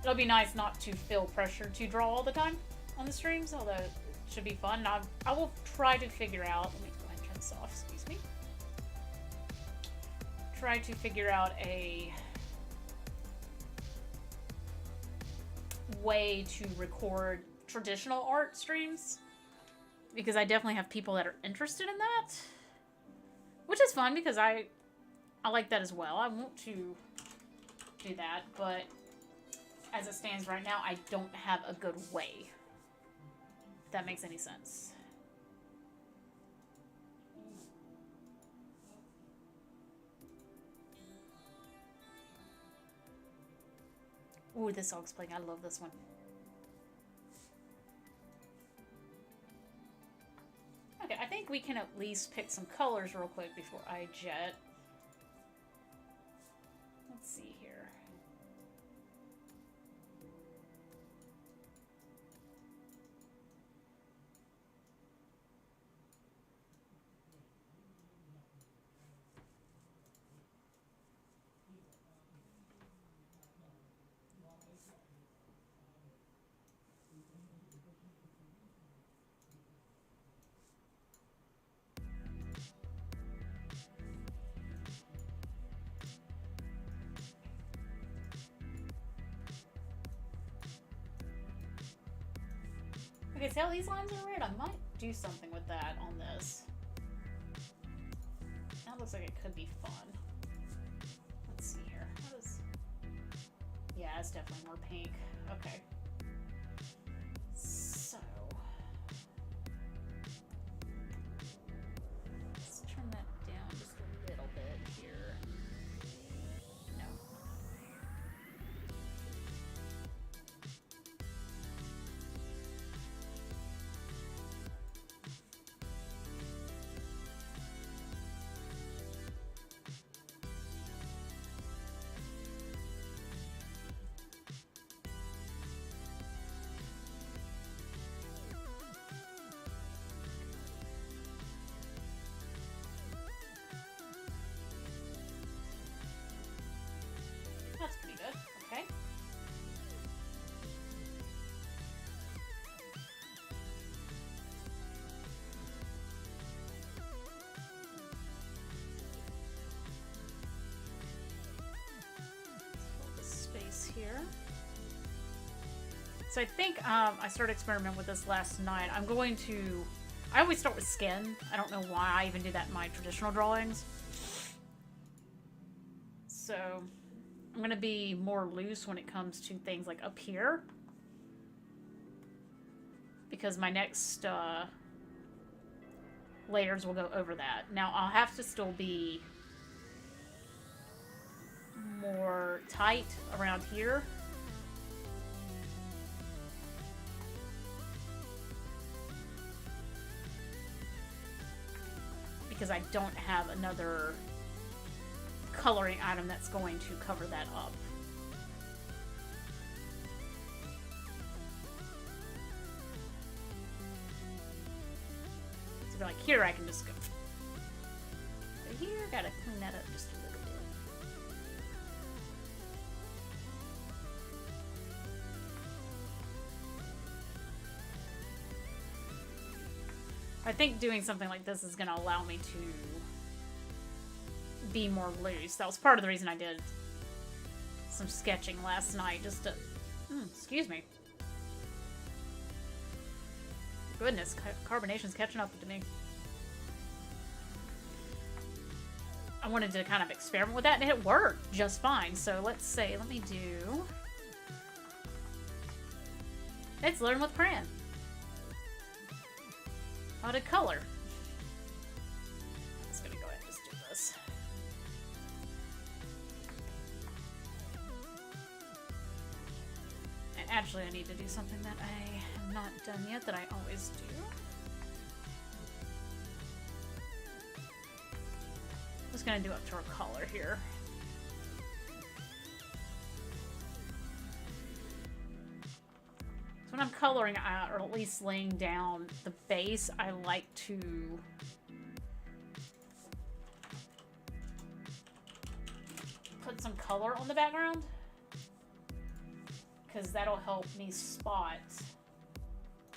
it'll be nice not to feel pressure to draw all the time on the streams, although it should be fun. I will try to figure out, let me go ahead and turn this off, excuse me. Try to figure out a way to record traditional art streams, because I definitely have people that are interested in that, which is fun because I like that as well. I want to do that, but as it stands right now, I don't have a good way. If that makes any sense. Ooh, this song's playing. I love this one. Okay, I think we can at least pick some colors real quick before I jet. Let's see here. Okay, see how these lines are weird? I might do something with that on this. That looks like it could be fun. Let's see here. How does... Yeah, it's definitely more pink. Okay. So... let's turn that down just a little bit here. No. here. So I think I started experimenting with this last night. I'm going to... I always start with skin. I don't know why I even do that in my traditional drawings. So I'm going to be more loose when it comes to things like up here. Because my next layers will go over that. Now I'll have to still be more tight around here. Because I don't have another coloring item that's going to cover that up. So like here I can just go. But here, gotta clean that up just a little bit. I think doing something like this is going to allow me to be more loose. That was part of the reason I did some sketching last night, just to... excuse me. Goodness, carbonation's catching up to me. I wanted to kind of experiment with that, and it worked just fine. So let's say, let me do... Let's learn with Cran. How to color. I'm just gonna go ahead and just do this. And actually I need to do something that I have not done yet that I always do. I'm just gonna do up to our color here. When I'm coloring out, or at least laying down the base, I like to put some color on the background, because that'll help me spot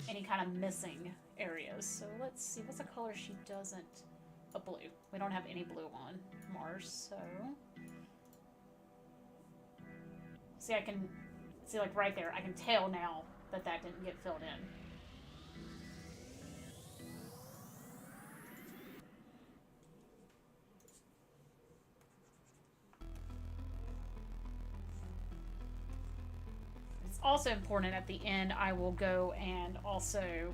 any kind of missing areas. So let's see, what's a color she doesn't? A blue. We don't have any blue on Mars, so... See, I can... See, like right there, I can tell now that that didn't get filled in. It's also important at the end, I will go and also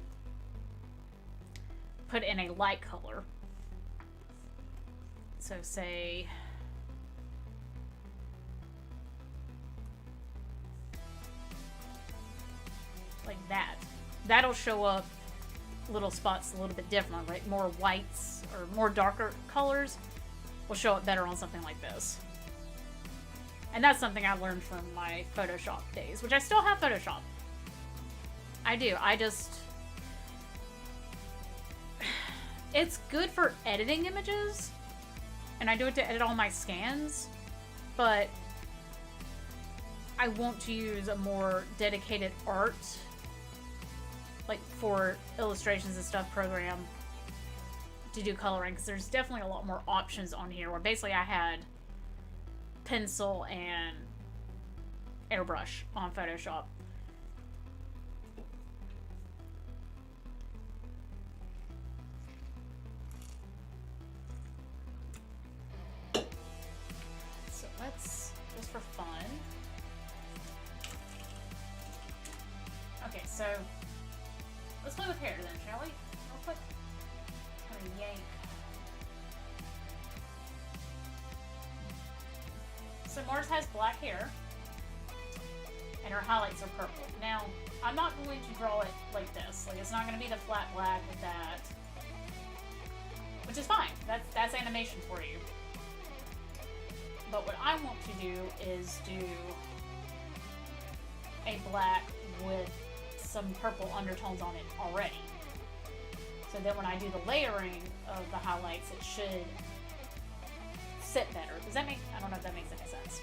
put in a light color. So say... like that. That'll show up little spots a little bit different, right? More whites or more darker colors will show up better on something like this. And that's something I learned from my Photoshop days, which I still have Photoshop. I do. I just... It's good for editing images, and I do it to edit all my scans, but I want to use a more dedicated art, like for illustrations and stuff, program to do coloring, because there's definitely a lot more options on here, where basically I had pencil and airbrush on Photoshop. So let's, just for fun. Okay, so let's play with hair then, shall we? Real quick. I'm gonna yank. So Mars has black hair, and her highlights are purple. Now, I'm not going to draw it like this. Like, it's not going to be the flat black with that, which is fine. That's animation for you. But what I want to do is do a black with some purple undertones on it already. So then when I do the layering of the highlights, it should sit better. Does that make, I don't know if that makes any sense.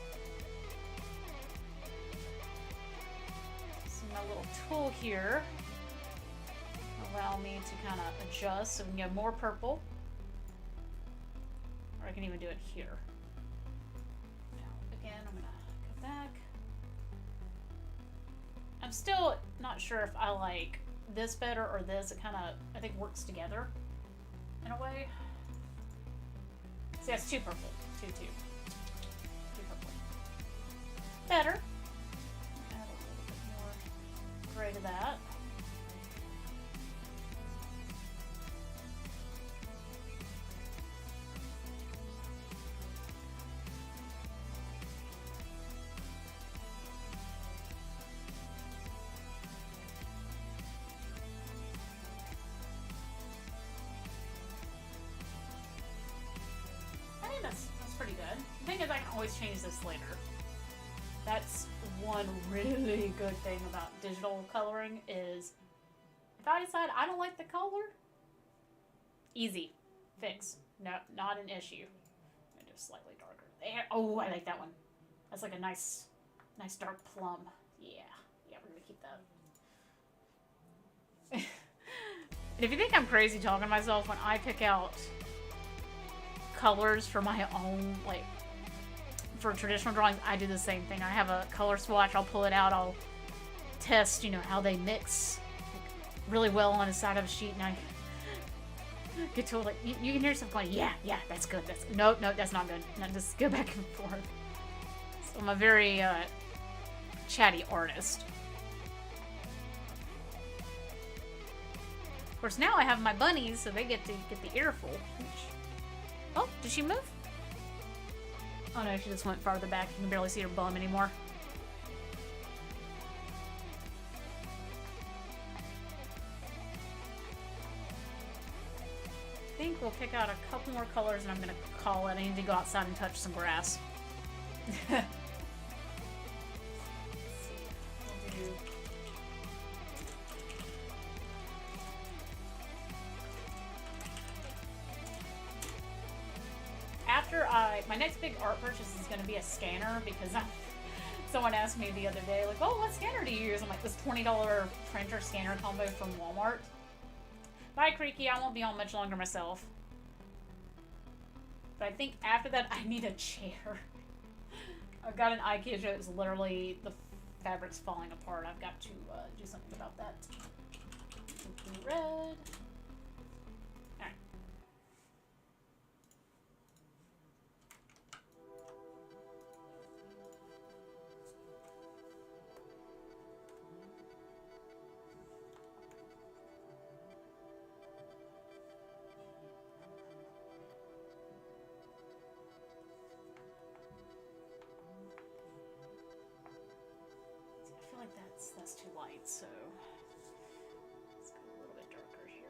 So my little tool here allow me to kind of adjust so we can get more purple. Or I can even do it here. Now again, I'm gonna go back. I'm still not sure if I like this better or this. It kind of, I think, works together in a way. See, that's too purple. Too purple. Better. Add a little bit more gray to that. That's pretty good. The thing is, I can always change this later. That's one really good thing about digital coloring is if I decide I don't like the color, easy. Fix. No, not an issue. And just slightly darker. There. Oh, I like that one. That's like a nice dark plum. Yeah, we're gonna keep that. And if you think I'm crazy talking to myself, when I pick out colors for my own, like, for traditional drawings, I do the same thing. I have a color swatch, I'll pull it out, I'll test, you know, how they mix really well on the side of a sheet, and I get told, like, you can hear yourself going, yeah, that's good, no, that's not good. And I just go back and forth. So I'm a very, chatty artist. Of course, now I have my bunnies, so they get to get the earful. Oh, did she move? Oh no, she just went farther back. You can barely see her bum anymore. I think we'll pick out a couple more colors and I'm gonna call it. I need to go outside and touch some grass. Let's see. We'll do... my next big art purchase is going to be a scanner because someone asked me the other day, like, oh, what scanner do you use? I'm like, this $20 printer scanner combo from Walmart. Bye, Creaky. I won't be on much longer myself. But I think after that, I need a chair. I've got an IKEA chair that's literally, the fabric's falling apart. I've got to do something about that. Red. That's too light, so let's go a little bit darker here.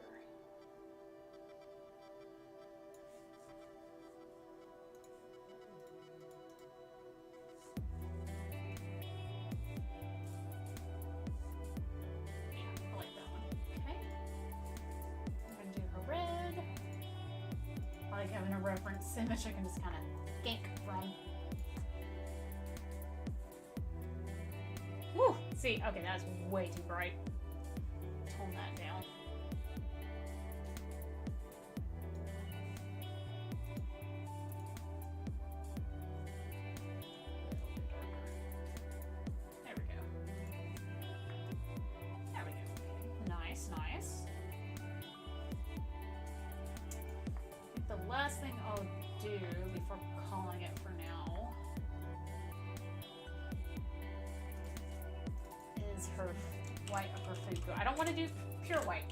Yeah, I like that one. Okay. I'm gonna do her red. I like having a reference image I can just kind of gank from. Woo! See, okay, that's way too bright. Tone that down. There we go. There we go. Nice, nice. I think the last thing I'll do before calling it for now is her white of her food. I don't want to do pure white.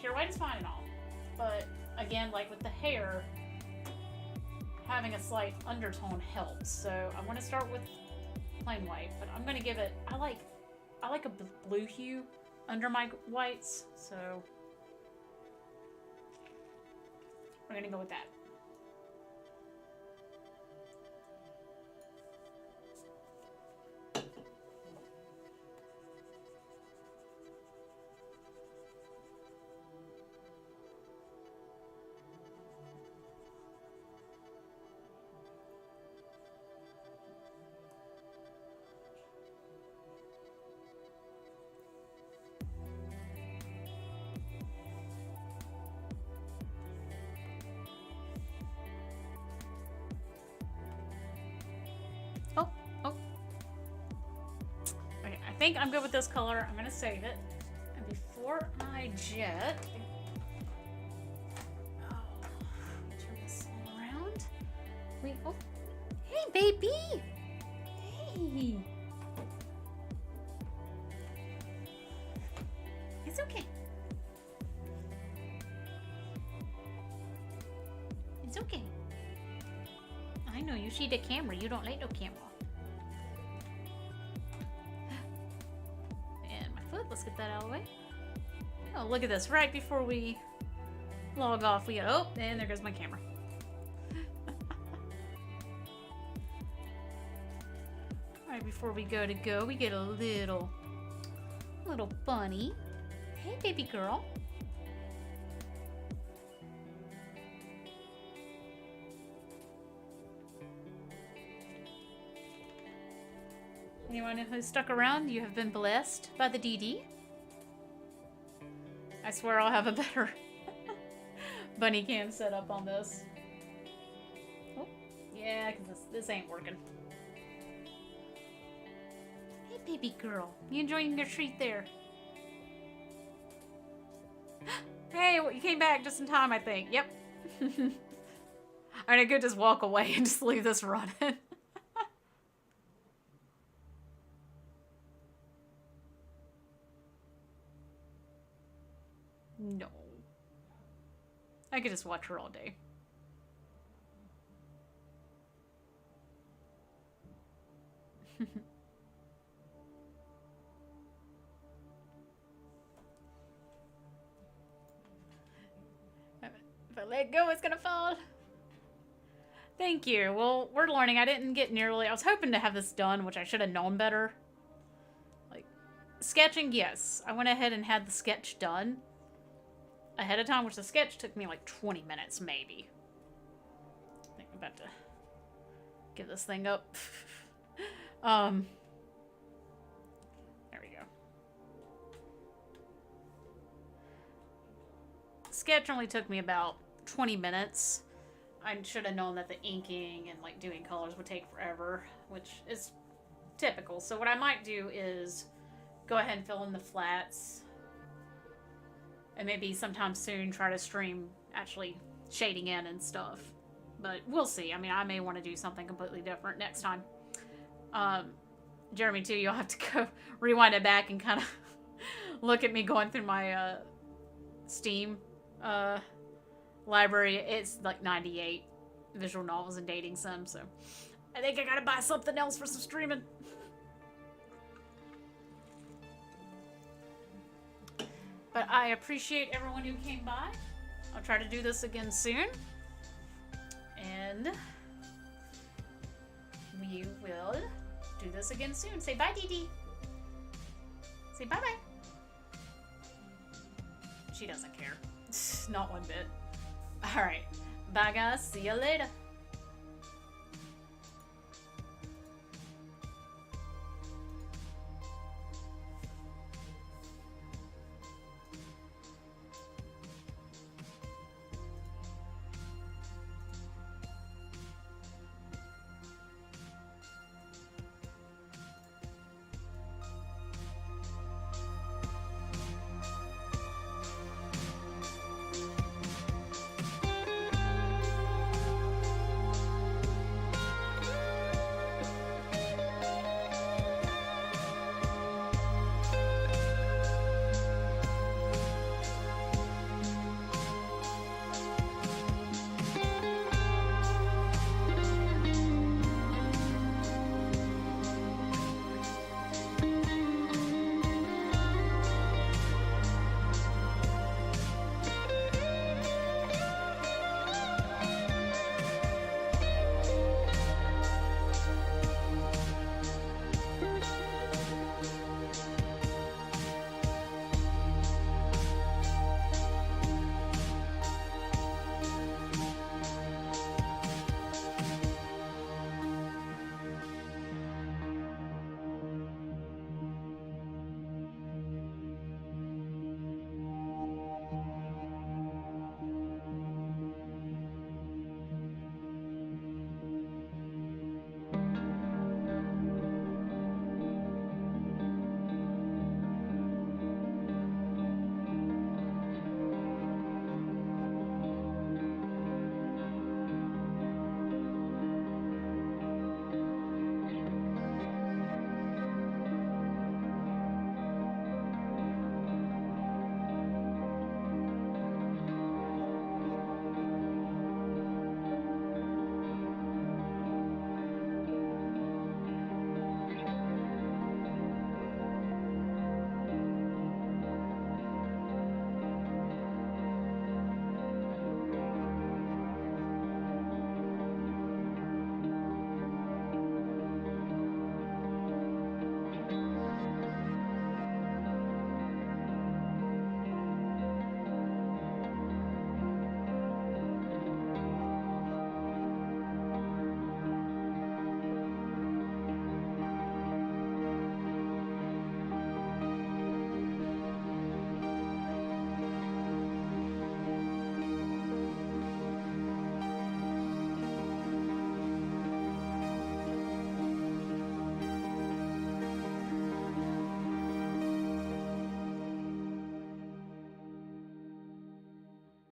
Pure white is fine and all, but again, like with the hair, having a slight undertone helps. So I want to start with plain white, but I'm going to give it, I like a blue hue under my whites, so we're going to go with that. think I'm good with this color. I'm gonna save it. And before I jet... Oh, turn this all around. Wait, oh. Hey, baby! Hey! It's okay. It's okay. I know you see the camera. You don't like no camera. And my foot. Let's get that out of the way. Oh, look at this. Right before we log off, we go, oh, and there goes my camera. Right before we go, we get a little bunny. Hey, baby girl. Anyone who stuck around, you have been blessed by the DD. I swear I'll have a better bunny cam set up on this. Oh, yeah, because this ain't working. Hey, baby girl. You enjoying your treat there? Hey, well, you came back just in time, I think. Yep. I could just walk away and just leave this running. No. I could just watch her all day. If I let go, it's gonna fall. Thank you. Well, we're learning. I didn't get nearly... I was hoping to have this done, which I should have known better. Like, sketching, yes. I went ahead and had the sketch done ahead of time, which the sketch took me like 20 minutes, maybe. I think I'm about to give this thing up. There we go. Sketch only took me about 20 minutes. I should have known that the inking and like doing colors would take forever, which is typical. So what I might do is go ahead and fill in the flats. And maybe sometime soon try to stream actually shading in and stuff. But we'll see. I mean, I may want to do something completely different next time. Jeremy, too, you'll have to go rewind it back and kind of look at me going through my Steam library. It's like 98 visual novels and dating sims, so I think I gotta buy something else for some streaming. But I appreciate everyone who came by. I'll try to do this again soon. And we will do this again soon. Say bye, Dee Dee. Say bye-bye. She doesn't care. Not one bit. Alright. Bye, guys. See you later.